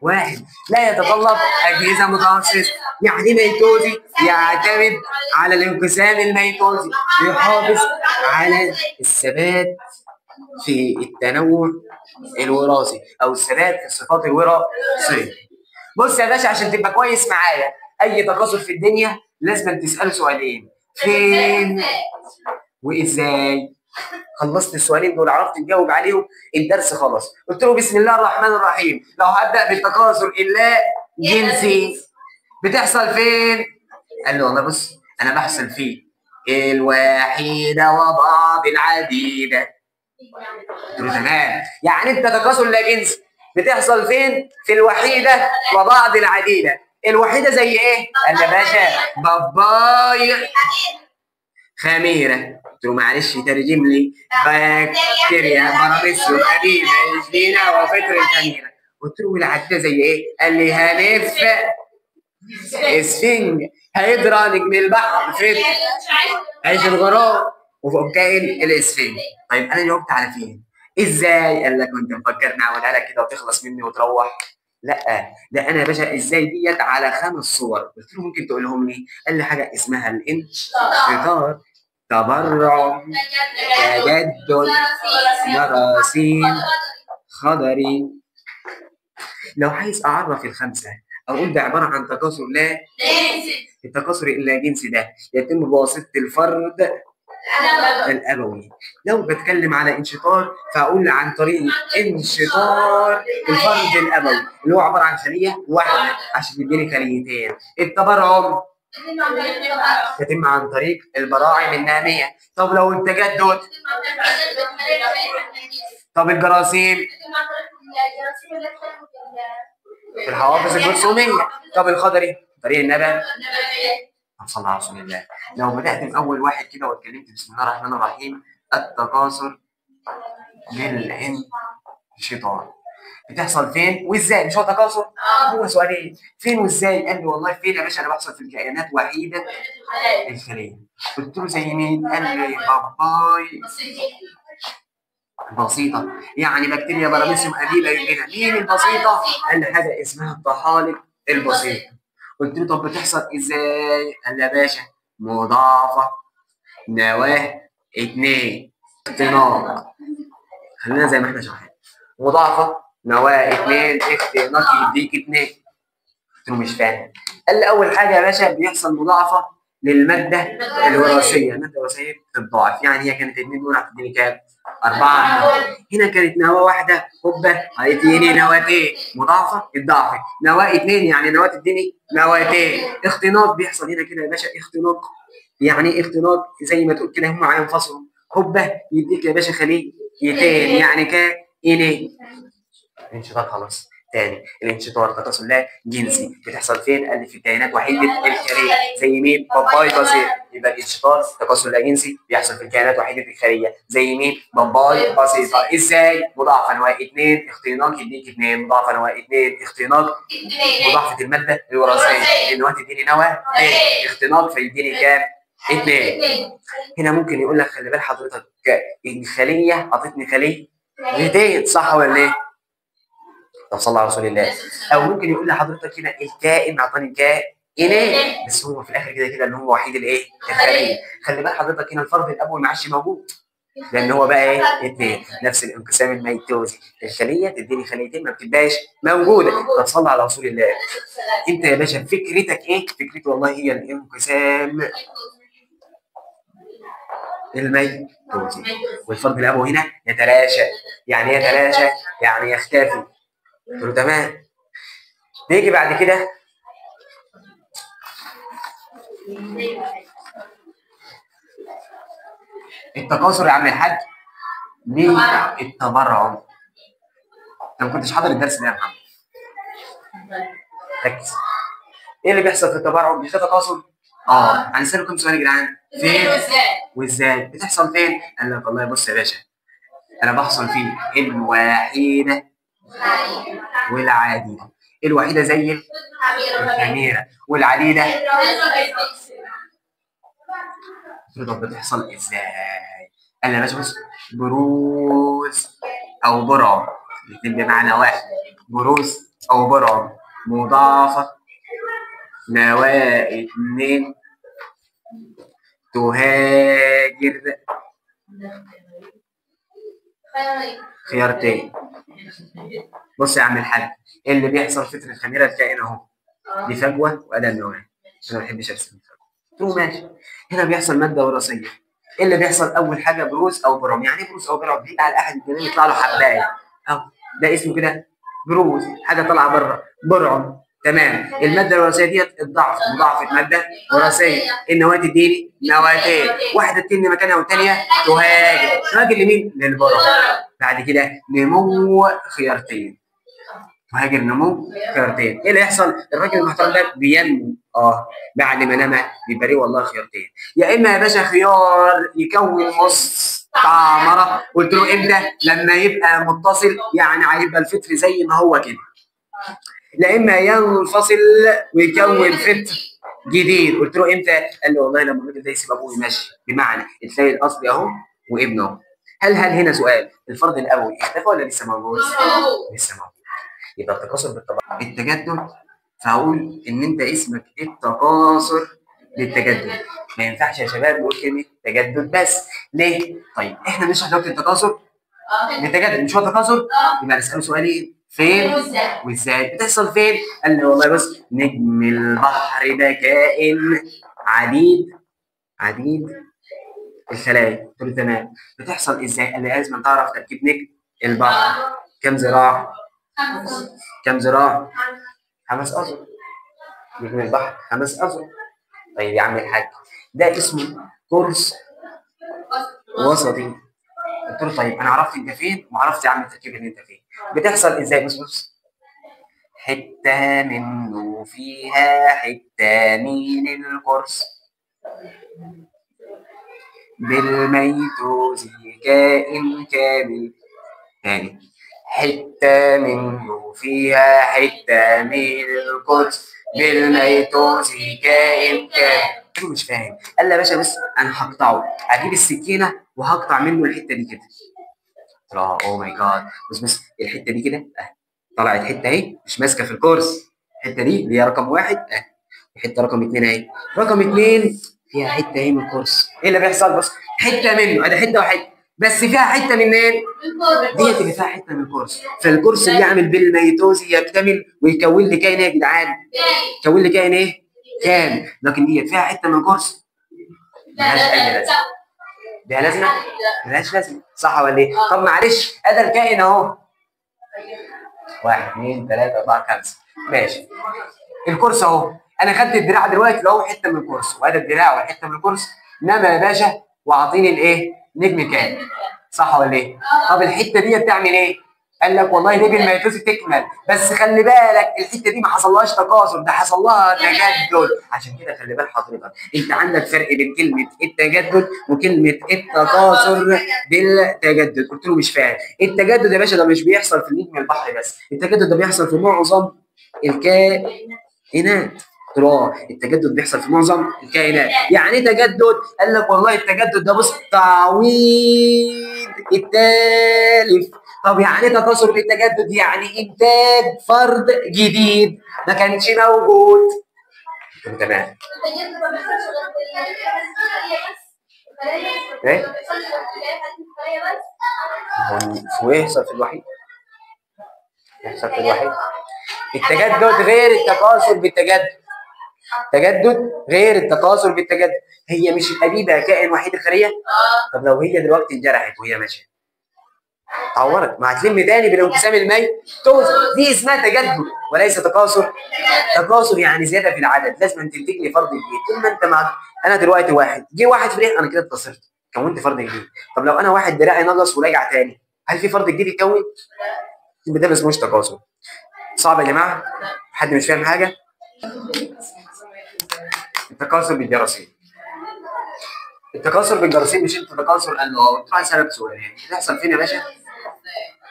1 لا يتطلب اجهزه متخصصه. يعني ميتوزي يعتمد على الانقسام الميتوزي يحافظ على الثبات في التنوع الوراثي او الثبات في الصفات الوراثيه. بص يا باشا عشان تبقى كويس معايا اي تكاثر في الدنيا لازم تساله سؤالين: فين وازاي. خلصت السؤالين دول عرفت تجاوب عليهم الدرس خلاص. قلت له بسم الله الرحمن الرحيم. لو هبدا بالتكاثر اللا جنسي بتحصل فين؟ قال لي والله بص انا بحصل فيه الوحيده وبعض العديده. قلت له تمام. يعني انت تكاثر لا جنسي بتحصل فين؟ في الوحيده وبعض العديده. الوحيده زي ايه؟ قال لي يا باشا باباي خميره. قلت له معلش ترجم لي بكتيريا براميسيوم اميبا جدينا وفطر الخميره. قلت له والعديده زي ايه؟ قال لي هنف اسفنج هيدرى نجم البحر فطر عيش الغراب وفوق كائن الاسفنج. طيب انا جاوبت على فين؟ ازاي؟ قال لك وانت مفكرني اعملها لك كده وتخلص مني وتروح؟ لا ده انا يا باشا ازاي ديت على 5 صور. قلت له ممكن تقولهم لي؟ قال لي حاجه اسمها الانشطار تبرع تجدد مراسيم خضري. لو عايز اعرف ال5 اقول ده عباره عن تكاثر لا التكاثر اللا جنسي ده يتم بواسطه الفرد الابوي. لو بتكلم على انشطار فاقول عن طريق انشطار الفرد الابوي اللي هو عباره عن خليه واحده عشان يديني خليتين. التبرعم يتم عن طريق البراعم الناميه. طب لو التجدد؟ طب الجراثيم؟ في الحوافظ الجرثوميه. طب الخضري؟ طريق النبات. صلى على رسول الله. لو بدات من اول واحد كده واتكلمت بسم الله الرحمن الرحيم التكاثر بالانشطار بتحصل فين وازاي؟ مش هو تكاثر؟ هو سؤالين: فين وازاي؟ قال لي والله فين يا باشا انا بحصل في الكائنات وحيده الخليه. قلت له زي مين؟ قال لي باباي بسيطه يعني بكتيريا براميسيوم اميبا يوجينا. مين البسيطه؟ قال لي حاجه اسمها الطحالب البسيطه. قلت له طب بتحصل ازاي؟ قال لي يا باشا مضاعفه نواه 2 اختناق. خلينا زي ما احنا شغالين. مضاعفه نواه 2 اختناق يديك 2. قلت له مش فاهم. قال لي اول حاجه يا باشا بيحصل مضاعفه للماده الوراثيه. الماده الوراثيه بتتضاعف. يعني هي كانت 2 دول هتديني كام؟ 4. هنا كانت نواه واحده هوبا هيديني نواتين مضاعفه اتضاعفت. نواه 2 يعني نواه تديني نواتين. اختناق بيحصل هنا كده يا باشا. اختناق يعني ايه اختناق؟ زي ما تقول كده هم هينفصلوا هوبا يديك يا باشا خليتين يعني كائنين. انشطار خلاص. تاني الانشطار تكاثر لا جنسي بتحصل فين؟ قال لي في الكائنات وحيده الخليه. زي مين؟ باباي بسيط. يبقى الانشطار تكاثر لا جنسي بيحصل في الكائنات وحيده الخليه. زي مين؟ باباي بسيطه. ازاي؟ مضاعفه نواه 2 اختناق يديك 2. مضاعفه نواه 2 اختناق مضاعفه الماده الوراثيه. النواه تديني نواه اختناق فيديني كام؟ 2. هنا ممكن يقول لك خلي بال حضرتك الخليه اعطتني خليتين صح ولا ايه؟ طب صلى على رسول الله. او ممكن يقول لحضرتك هنا الكائن، اعطاني كائن، بس هو في الاخر كده كده ان هو وحيد الايه؟ الخليه. خلي بال حضرتك هنا الفرد الابوي ما عادش موجود، لان هو بقى ايه؟ اثنين، نفس الانقسام الميتوزي، الخليه تديني خليتين ما بتبقاش موجوده. طب صلى على رسول الله. انت يا باشا فكرتك ايه؟ فكرتي والله هي الانقسام الميتوزي، والفرد الابوي هنا يتلاشى. يعني ايه يتلاشى؟ يعني يختفي. قلت له تمام. نيجي بعد كده التكاثر يا عم الحاج بالتبرع. انا ما كنتش حاضر الدرس ده يا محمد، ركز. ايه اللي بيحصل في التبرع؟ مش ده تكاثر؟ هنسألكم سؤال يا جدعان، فين وازاي بتحصل فين؟ قال لك والله بص يا باشا، انا بحصل فيه الوحيده والعديده. الوحيده زي الخميره، والعديده طب بتحصل ازاي؟ قال لي يا باشا بص، بروز او برعم، الاثنين بمعنى واحد. بروز او برعم مضاعفه نواة 2 تهاجر خيارتين. بص يا عم الحاج، ايه اللي بيحصل فترة الخميره الكائن اهو، دي فجوه وادي النواه، انا ما بحبش ارسم الفجوه. قلت له ماشي. هنا بيحصل ماده وراثيه. ايه اللي بيحصل؟ اول حاجه بروز او برعم. يعني ايه بروز او برعم؟ بيبقى على احد الجنين يطلع له حبايه اهو، ده اسمه كده بروز، حاجه طالعه بره. برعم تمام. الماده الوراثيه ديت اتضاعفت، مضاعفه ماده وراثيه. النواه تديني نواتين، واحده تتني مكانها والثانيه تهاجر. تهاجر لمين؟ للبرعم. بعد كده نمو خيارتين، تهاجر نمو خيارتين. ايه اللي يحصل؟ الراجل المحترم ده بينمو بعد ما نمى بيبقى ليه والله خيارتين. يا اما يا باشا خيار يكون مستعمره، قلت له امتى؟ لما يبقى متصل، يعني هيبقى الفطر زي ما هو كده. لا اما ينفصل ويكون فطر جديد، قلت له امتى؟ قال لي والله لما الراجل ده يسيب ابوه ماشي، بمعنى تلاقي الاصلي اهو وابنه اهو. هل هنا سؤال، الفرد الابوي اختفى ولا لسه موجود؟ لسه موجود. يبقى التكاثر بالطبع التجدد، فهقول ان انت اسمك التكاثر للتجدد. ما ينفعش يا شباب نقول كلمه تجدد بس. ليه؟ طيب احنا نشرح دلوقتي التكاثر للتجدد، مش هو تكاثر؟ يبقى نساله سؤالين، فين وازاي بتحصل فين؟ قال لي والله بص، نجم البحر ده كائن عديد الخلايا. قلت له تمام. بتحصل ازاي؟ قال لي لازم تعرف تركيب نجم البحر. كم ذراع؟ كم ذراع؟ 5 أذرع. نجم البحر 5 أذرع. طيب يا عم الحاج، ده اسمه قرص وسطي. قلت له طيب انا عرفت انت فين وعرفت يا عم التركيب ان انت فين. بتحصل ازاي؟ بص، حته منه فيها حته من القرص، بالميتوز كائن كامل. تاني، حته منه فيها حته من القرص، بالميتوز كائن كامل. قلت له مش فاهم. قال لي يا باشا بس انا هقطعه، هجيب السكينه وهقطع منه الحته دي كده. قلت له اوه ماي جاد، بص الحته دي كده طلعت حته اهي مش ماسكه في الكورس. الحته دي اللي هي رقم 1 الحته رقم 2 اهي. رقم 2 فيها حته اهي من الكورس. ايه اللي بيحصل؟ بص، حته منه ادي حته وحته، بس فيها حته منين؟ ديت اللي فيها حته من الكورس. فالكورس بيعمل بالميتوزي يكتمل ويكون لي كائن ايه يا جدعان؟ يكون لي كائن ايه؟ كامل. لكن ديت فيها حته من الكورس ملهاش اي لازمه. ليها لازمه؟ ملهاش لازمه، صح ولا ايه؟ طب معلش ادي الكائن اهو 1 2 3 4 5 ماشي. الكورس اهو، انا خدت الدراع دلوقتي اللي هو حته من الكورس، وادي الدراع وحته من الكورس، نما يا باشا واعطيني الايه؟ نجم كامل، صح ولا ايه؟ طب الحته دي بتعمل ايه؟ قال لك والله نجم الميتوز تكمل، بس خلي بالك الحته دي ما حصلهاش تكاثر، ده حصل لها تجدد. عشان كده خلي بال حضرتك، انت عندك فرق بين كلمه التجدد وكلمه التكاثر بالتجدد. قلت له مش فاهم. التجدد يا باشا ده مش بيحصل في النجم البحري بس، التجدد ده بيحصل في معظم الكائنات. قلت له التجدد بيحصل في معظم الكائنات. يعني ايه تجدد؟ قال لك والله التجدد ده بص، تعويض التالف. طب يعني ايه تكاثر بالتجدد؟ يعني انتاج فرد جديد ما كانش موجود. تمام. ايه؟ هو ايه يحصل في الوحيد؟ يحصل في الوحيد. التجدد غير التكاثر بالتجدد. تجدد غير التكاثر بالتجدد. هي مش الحبيبه كائن وحيد الخليه؟ طب لو هي دلوقتي انجرحت وهي ماشيه اتعورت، ما هتلم تاني بالانقسام الميتوز، دي اسمها تجدد وليس تكاثر. تكاثر يعني زياده في العدد، لازم تنتج لي فرد جديد. طول ما انت مع انا دلوقتي واحد جه واحد فريق انا كده اتصلت كونت فرد جديد. طب لو انا واحد دراعي نقص ورجع تاني، هل في فرد جديد يتكون؟ ده ما اسموش تكاثر. صعب يا جماعه؟ حد مش فاهم حاجه؟ التكاثر بالجراثيم. التكاثر بالجراثيم مش انت تكاثر قال له قلت له عايز اسالك سؤال، يعني بتحصل فين يا باشا؟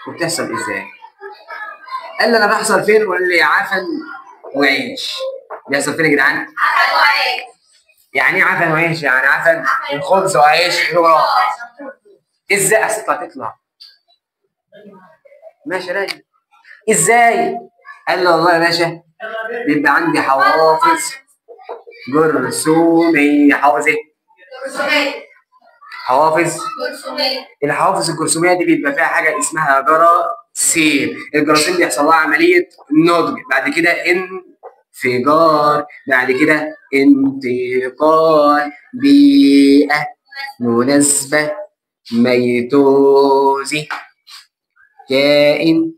وبتحصل ازاي؟ قال لي انا بحصل فين؟ وقال لي عفن وعيش. بيحصل فين يا جدعان؟ يعني ايه عفن وعيش؟ يعني عفن الخبز وعيش الوراء. ازاي؟ تطلع ماشي راجل. ازاي؟ قال لي والله يا باشا بيبقى عندي حوافظ جرثوميه. حوافظ ايه؟ حوافظ. الحوافظ الجرثوميه دي بيبقى فيها حاجه اسمها جراثيم. الجراثيم بيحصل لها عمليه نضج، بعد كده انفجار، بعد كده انتقال، بيئه مناسبه، ميتوزي، كائن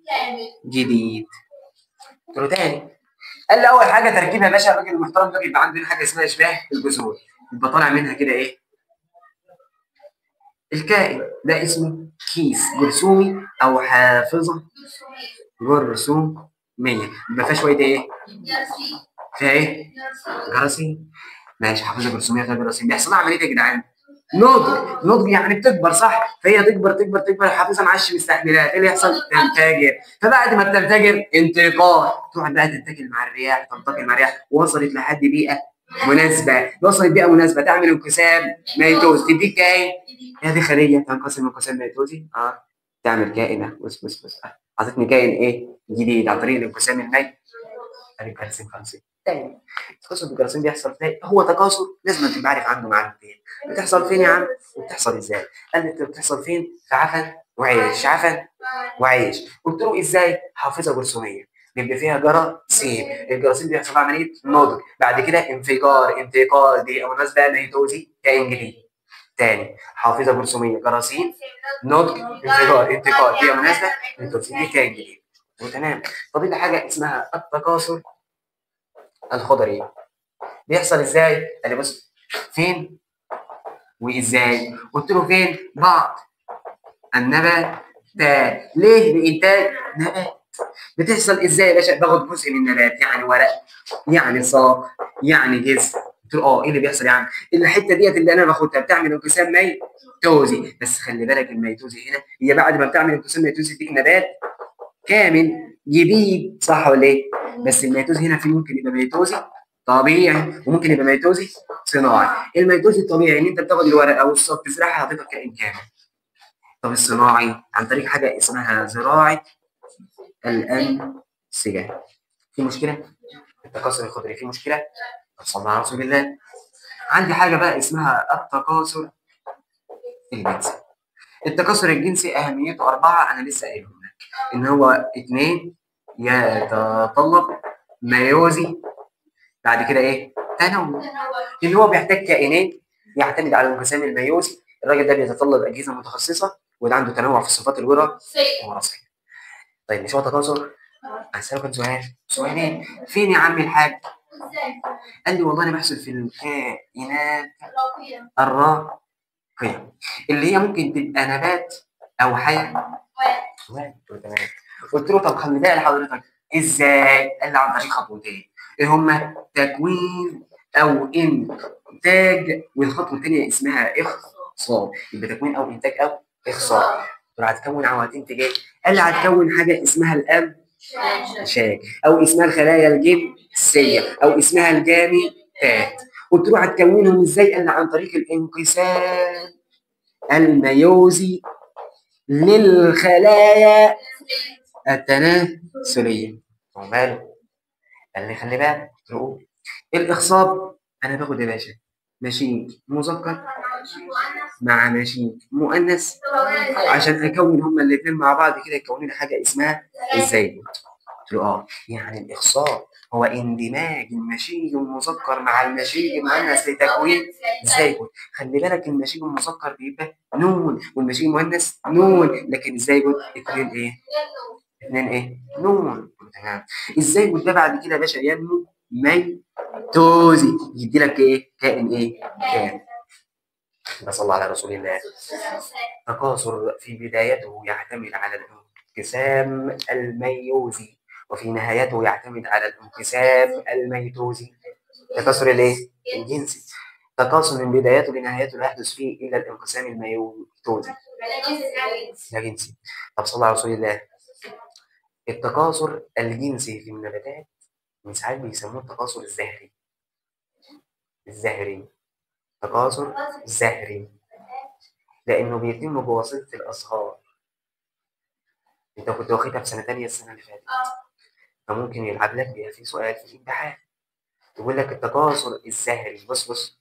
جديد. قلت له تاني. قال لي اول حاجه تركيبها يا باشا، الراجل المحترم ده بيبقى عندنا حاجه اسمها اشباه الجذور، يبقى طالع منها كده ايه؟ الكائن ده اسمه كيس جرثومي او حافظه جرثوميه، يبقى فيها شويه ايه؟ فيها ايه؟ جراثيم. ماشي، حافظه جرثوميه فيها جراثيم، بيحصل لها عمليه يا جدعان نضج. نضج يعني بتكبر صح؟ فهي تكبر تكبر تكبر، الحافظه معاش مستحملات، ايه اللي يحصل؟ تنفجر. فبعد ما بتنفجر انتقال، تقعد بقى تنتقل مع الرياح، تنتقل مع الرياح، وصلت لحد بيئه مناسبه، وصلت بيئه مناسبه تعمل انقسام ميتوز، تديك كائن. هذه خليه تنقسم انقسام ميتوزي تعمل كائن بص اعطتني كائن ايه؟ جديد عن طريق الانقسام الميت. ادي كالسيوم 50 تاني. التكاثر بالجراثيم بيحصل فين؟ هو تكاثر لازم تبقى عارف عنه معلومتين. بتحصل فين يا عم؟ وبتحصل ازاي؟ قال لي بتحصل فين؟ في عفن وعيش. عفن وعيش. قلت له ازاي؟ حافظه جرثوميه بيبقى فيها جراثيم، الجراثيم بيحصل لها عمليه نضج، بعد كده انفجار، انتقال، بيئه مناسبه، ميتوزي، كائن جديد. تاني، حافظه جرثوميه، جراثيم، نضج، انفجار، انتقال، بيئه مناسبه، ميتوزي، كائن جديد. وتمام. فاضل لي حاجه اسمها التكاثر الخضري. بيحصل ازاي؟ قال لي بص، فين وازاي؟ قلت له فين؟ بعض النباتات. ليه؟ لانتاج نبات. بتحصل ازاي يا باشا؟ باخد جزء من النبات، يعني ورق، يعني ساق، يعني جذر. قلت له ايه اللي بيحصل يعني؟ الحته ديت اللي انا باخدها بتعمل انقسام ميتوزي، بس خلي بالك الميتوزي هنا هي بعد ما بتعمل انقسام ميتوزي دي نبات كامل جديد، صح ولا ايه؟ بس الميتوزي هنا في ممكن يبقى ميتوزي طبيعي وممكن يبقى ميتوزي صناعي. الميتوزي الطبيعي ان انت بتاخد الورقه او الساق تزرعها هتبقى كائن كامل. طب الصناعي عن طريق حاجه اسمها زراعه الانسجه. في مشكله؟ التكاثر الخضري في مشكله؟ صلى على رسول الله. عندي حاجه بقى اسمها التكاثر الجنسي. التكاثر الجنسي اهميته 4 انا لسه قايلهم لك، ان هو 2 يتطلب ميوزي، بعد كده ايه؟ تنوع. ان هو بيحتاج كائنين يعتمد على الانقسام الميوزي، الراجل ده بيتطلب اجهزه متخصصه وده عنده تنوع في الصفات الوراثيه. طيب مش هو تكاثر؟ هسألك كام سؤال؟ سؤالين. فين يا عم الحاج؟ قال لي والله انا بحسب في الكائنات الراقيه اللي هي ممكن تبقى نبات او حياه. تمام. قلت له طب خلي بالك لحضرتك ازاي؟ قال لي عن طريق خطوتين. ايه هما؟ تكوين او انتاج، والخطوه الثانيه اسمها اخصاب. يبقى تكوين او انتاج او اخصاب. قلت له هتكون عواتين تجاه. قال لي هتكون حاجه اسمها الامشاج، او اسمها الخلايا الجنسيه، او اسمها الجاميتات. قلت له هتكونهم ازاي؟ قال لي عن طريق الانقسام الميوزي للخلايا التناسلية. وماله؟ قال لي خلي بالك تقول الإخصاب أنا باخد يا باشا ماشين مذكر مع ماشين مؤنث عشان أكون هما الاتنين مع بعض كده يكونوا لي حاجة اسمها الزيجة. قلت له يعني الإخصاب هو اندماج المشيج المذكر مع المشيج المؤنث لتكوين الزيجوت. خلي بالك المشيج المذكر بيبقى نون والمشيج المؤنث نون، لكن الزيجوت اتنين ايه؟ اتنين ايه؟ نون. تمام. الزيجوت ده بعد كده يا باشا ينمو ميتوزي يدي لك ايه؟ كائن ايه؟ كائن. صلى الله على رسول الله. تكاثر في بدايته يعتمد على الانقسام الميوزي وفي نهايته يعتمد على الانقسام الميتوزي. تكاثر الايه؟ الجنسي. تكاثر من بدايته لنهايته لا يحدث فيه الا الانقسام الميتوزي. لا جنسي. طب صلى الله على رسول الله. التكاثر الجنسي في النباتات من ساعات بيسموه التكاثر الزهري. الزهري. تكاثر زهري لانه بيتم بواسطه الازهار. انت كنت واخدها في سنه ثانيه السنه اللي فاتت، فممكن يلعب لك بيها في سؤال في الامتحان يقول لك التكاثر الزهري. بص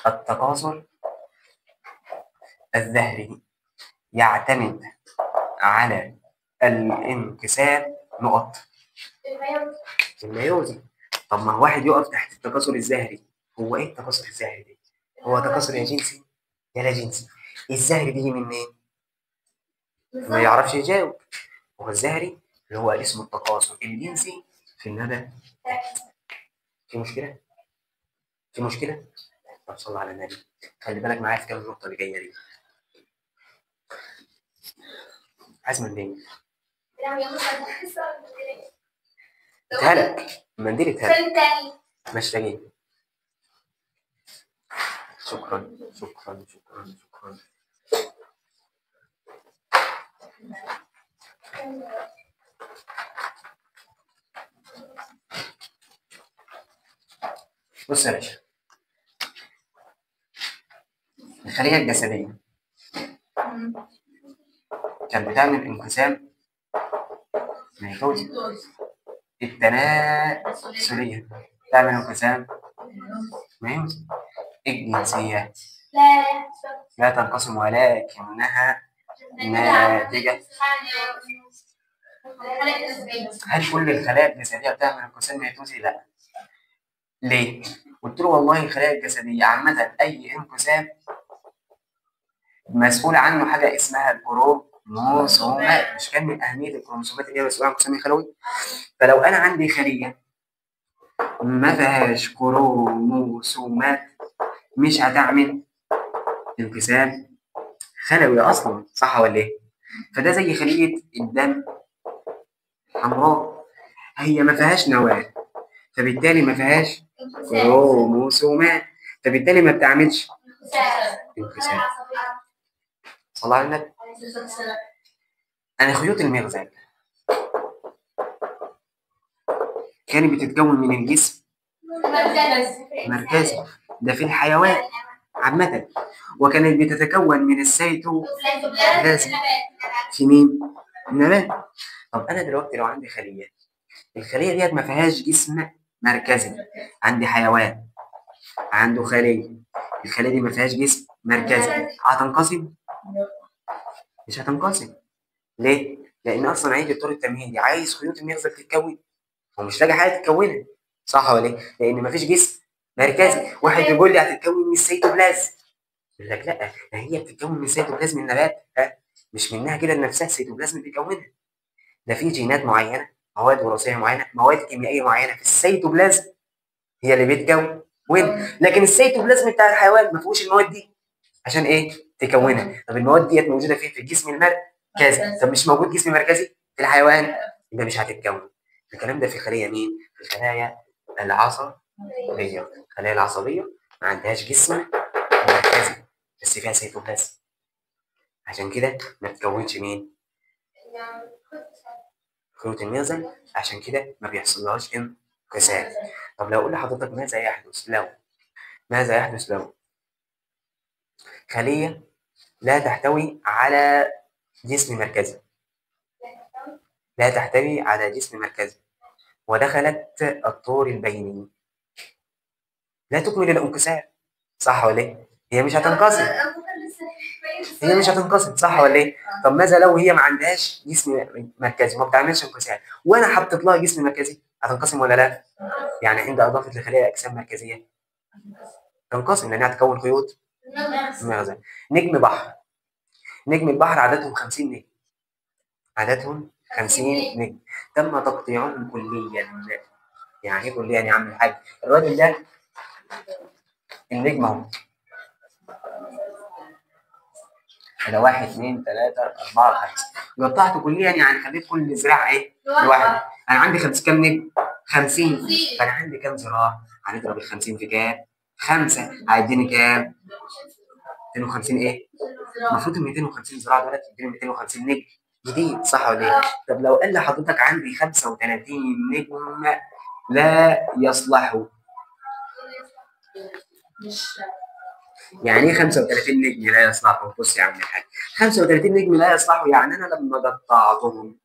التكاثر الزهري يعتمد على الانقسام نقط الميوزي. طب ما واحد يقف تحت التكاثر الزهري. هو ايه التكاثر الزهري ده؟ هو تكاثر يا جنسي يا لا جنسي. الزهري بيجي منين؟ ما يعرفش يجاوب. هو الزهري اللي هو اسمه التكاثر الجنسي في النبات. في مشكلة؟ في مشكلة؟ طب صلى على النبي. خلي بالك معايا في كام النقطة اللي جاية دي. عايز منديل. اتهلك منديل اتهلك. مش لاقيه. شكرا شكرا شكرا شكرا. بص يا باشا، الخلية الجسدية كانت بتعمل انقسام ميتوزي. التناسلية تعمل انقسام ميوزي. الجنسية لا تنقسم ولكنها ناتجة. هل كل الخلايا الجسدية بتعمل انقسام ميتوزي؟ لا. ليه؟ قلت له والله الخلايا الجسدية عامة أي انقسام مسؤول عنه حاجة اسمها الكروموسومات. مش كان من أهمية الكروموسومات اللي هي مسؤولة عن انقسام الخلوي؟ فلو أنا عندي خلية ما فيهاش كروموسومات مش هتعمل انقسام خلوي أصلا، صح ولا إيه؟ فده زي خلية الدم حمراء، هي ما فيهاش نواة فبالتالي ما فيهاش كروموسومات فبالتالي ما بتعملش انقسام. صلى على النبي. أنا خيوط المغزى كانت بتتكون من الجسم مركزي ده في الحيوان عامة، وكانت بتتكون من السيتوبلازم في مين؟ النبات. طب أنا دلوقتي لو عندي خلية، الخلية ديت ما فيهاش جسم مركزي. عندي حيوان عنده خلية، الخلية دي ما فيهاش جسم مركزي، هتنقسم؟ مش هتنقسم. ليه؟ لأن أصلا عيد الطور التمهيدي عايز خيوط المغزى تتكون ومش لاقي حاجة تتكونها، صح ولا إيه؟ لأن ما فيش جسم مركزي. واحد بيقول لي هتتكون من السيتوبلازم، يقول لك لا ده هي بتتكون من سيتوبلازم النبات، مش منها كده لنفسها السيتوبلازم بيكونها. ده في جينات معينة، مواد وراثية معينة، مواد كيميائية معينة في السيتوبلازم هي اللي بتكون، لكن السيتوبلازم بتاع الحيوان ما فيهوش المواد دي عشان ايه؟ تكونها. طب المواد ديت موجودة فين؟ في الجسم المركزي. طب مش موجود جسم مركزي في الحيوان يبقى مش هتتكون. الكلام ده في خلية مين؟ في الخلايا العصبية. الخلايا العصبية ما عندهاش جسم مركزي بس فيها سيتوبلازم، عشان كده ما تكونش مين؟ خيوط المغزى، عشان كده ما بيحصلهاش انقسام. طب لو اقول لحضرتك ماذا يحدث لو خلية لا تحتوي على جسم مركزي لا تحتوي على جسم مركزي ودخلت الطور البيني لا تكمل الانكسار، صح ولا ايه؟ هي مش هتنقسم، هي مش هتنقسم، صح ولا ايه؟ طب ماذا لو هي ما عندهاش جسم مركزي وما بتعملش انقسام وانا حطيت لها جسم مركزي، هتنقسم ولا لا؟ يعني عند اضافه لخليه اجسام مركزيه تنقسم لانها تكون خيوط مغزى. نجم بحر، نجم البحر عددهم 50 نجم، عددهم 50 نجم تم تقطيعهم كليا. يعني ايه كليا يا عم الحاج؟ الراجل ده النجم اهو، ده 1 2 3 4 5 قطعته كليا، يعني خليت كل ذراع ايه؟ لوحده. انا عندي كام نجم؟ 50. فانا عندي كام ذراع؟ هنضرب ال 50 في كام؟ 5 هيديني كام؟ 250 ايه؟ المفروض ال 250 ذراع دولت يديني 250 نجم جديد، صح ولا ايه؟ طب لو قال لحضرتك عندي 35 نجم لا يصلحوا، يعني ايه 35 نجم لا يصلحوا؟ بص يا عم الحاج، 35 نجم لا يصلحوا يعني انا لما قطعتهم،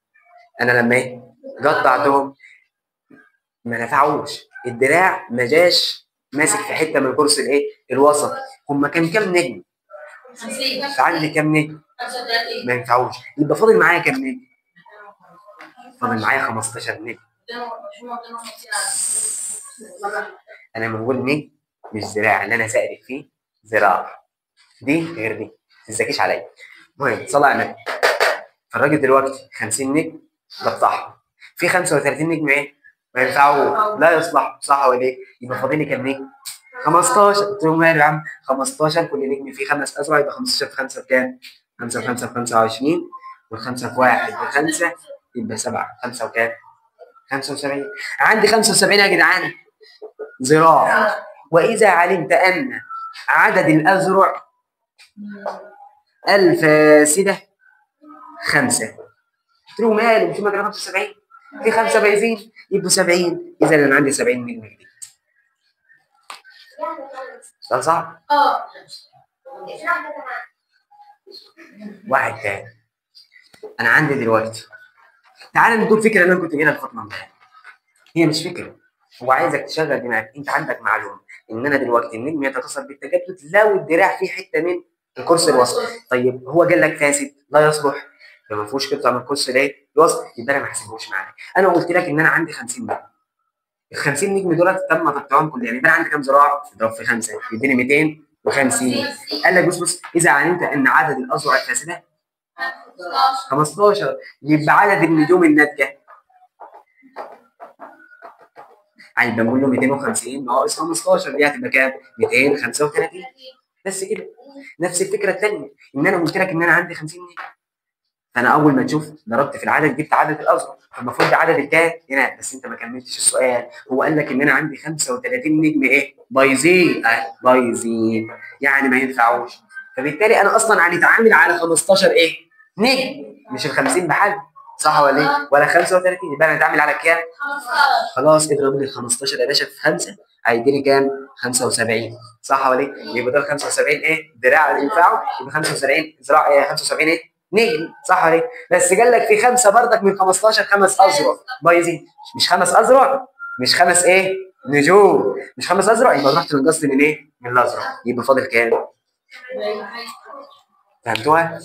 انا لما ايه؟ قطعتهم ما نفعوش، الدراع ما جاش ماسك في حته من كرسي الايه؟ الوسط. هم كام نجم؟ 50. فعندي كام نجم؟ 35 ما ينفعوش، يبقى فاضل معايا كام نجم؟ فاضل معايا 15 نجم. انا بنقول نجم مش ذراع، اللي انا سائل فيه ذراع، دي غير دي، ما تذاكيش عليا. المهم صلى على النبي. فالراجل دلوقتي 50 نجم قطعهم، في 35 نجم ايه؟ ما ينفعوش لا يصلحوا، صح ولا ايه؟ يبقى فاضل لي كام نجم؟ 15. قلت له ماله يا عم؟ 15 كل نجم فيه 5 أذرع، يبقى 15 في 5 بكام؟ 5 في 5 ب 25 والخمسة في 1 ب5 يبقى 7، 5 وكام؟ 75. عندي 75 يا جدعان ذراع، وإذا علمت أن عدد الأذرع الفاسدة 5، قلت له ماله؟ مش مجرى 75 في 5 بايظين يبقوا 70، إذا أنا عندي 70 نجم جديد. ده صعب؟ واحد تاني، أنا عندي دلوقتي، تعال ندور فكرة اللي أنا كنت جايبها لفاطمة امبارح، هي مش فكرة، هو عايزك تشغل دماغك. أنت عندك معلومة إن أنا دلوقتي النجم يتصل بالتجدد لو الدراع فيه حتة من الكرسي الوسط. طيب هو قال لك فاسد لا يصلح، لو ما فيهوش قطعة من الكرسي ليه؟ الوسط، يبقى أنا ما هحسبهوش معاك. أنا قلت لك إن أنا عندي 50 نجم، ال 50 نجم دول تم تقطيعهم كلهم، يعني يبقى انا عندي كام ذراع؟ اضرب في 5 يديني 250. قال لك بص اذا علمت ان عدد الاذرع الفاسده 15 يبقى عدد النجوم الناتجه هيبقى نقول له 250 ناقص 15 دي هتبقى كام؟ 235. بس كده. نفس الفكره الثانيه ان انا قلت لك ان انا عندي 50 نجم، فانا اول ما تشوف ضربت في العدد جبت عدد الاذرع، فالمفروض ده عدد الكام هنا، بس انت ما كملتش السؤال. هو قال لك ان انا عندي 35 نجم ايه؟ بايظين، بايظين يعني ما ينفعوش، فبالتالي انا اصلا هنتعامل على 15 ايه؟ نجم، مش ال 50 بحال، صح ولا ايه؟ ولا 35، يبقى انا هنتعامل على كام؟ 15. خلاص اضرب لي ال 15 يا باشا في 5 هيديني كام؟ 75، صح ولا ايه؟ يبقى دول 75 ايه؟ دراع ينفعوا، يبقى 75 ذراع ايه؟ 75 ايه؟ نجم، صح ولا ايه؟ بس قال لك في 5 بردك من 15 5 اذرع بايظين، مش 5 اذرع، مش 5 ايه؟ نجوم، مش 5 اذرع، يبقى رحت نقصت من ايه؟ من الازرع، يبقى فاضل كام؟ فهمتوها؟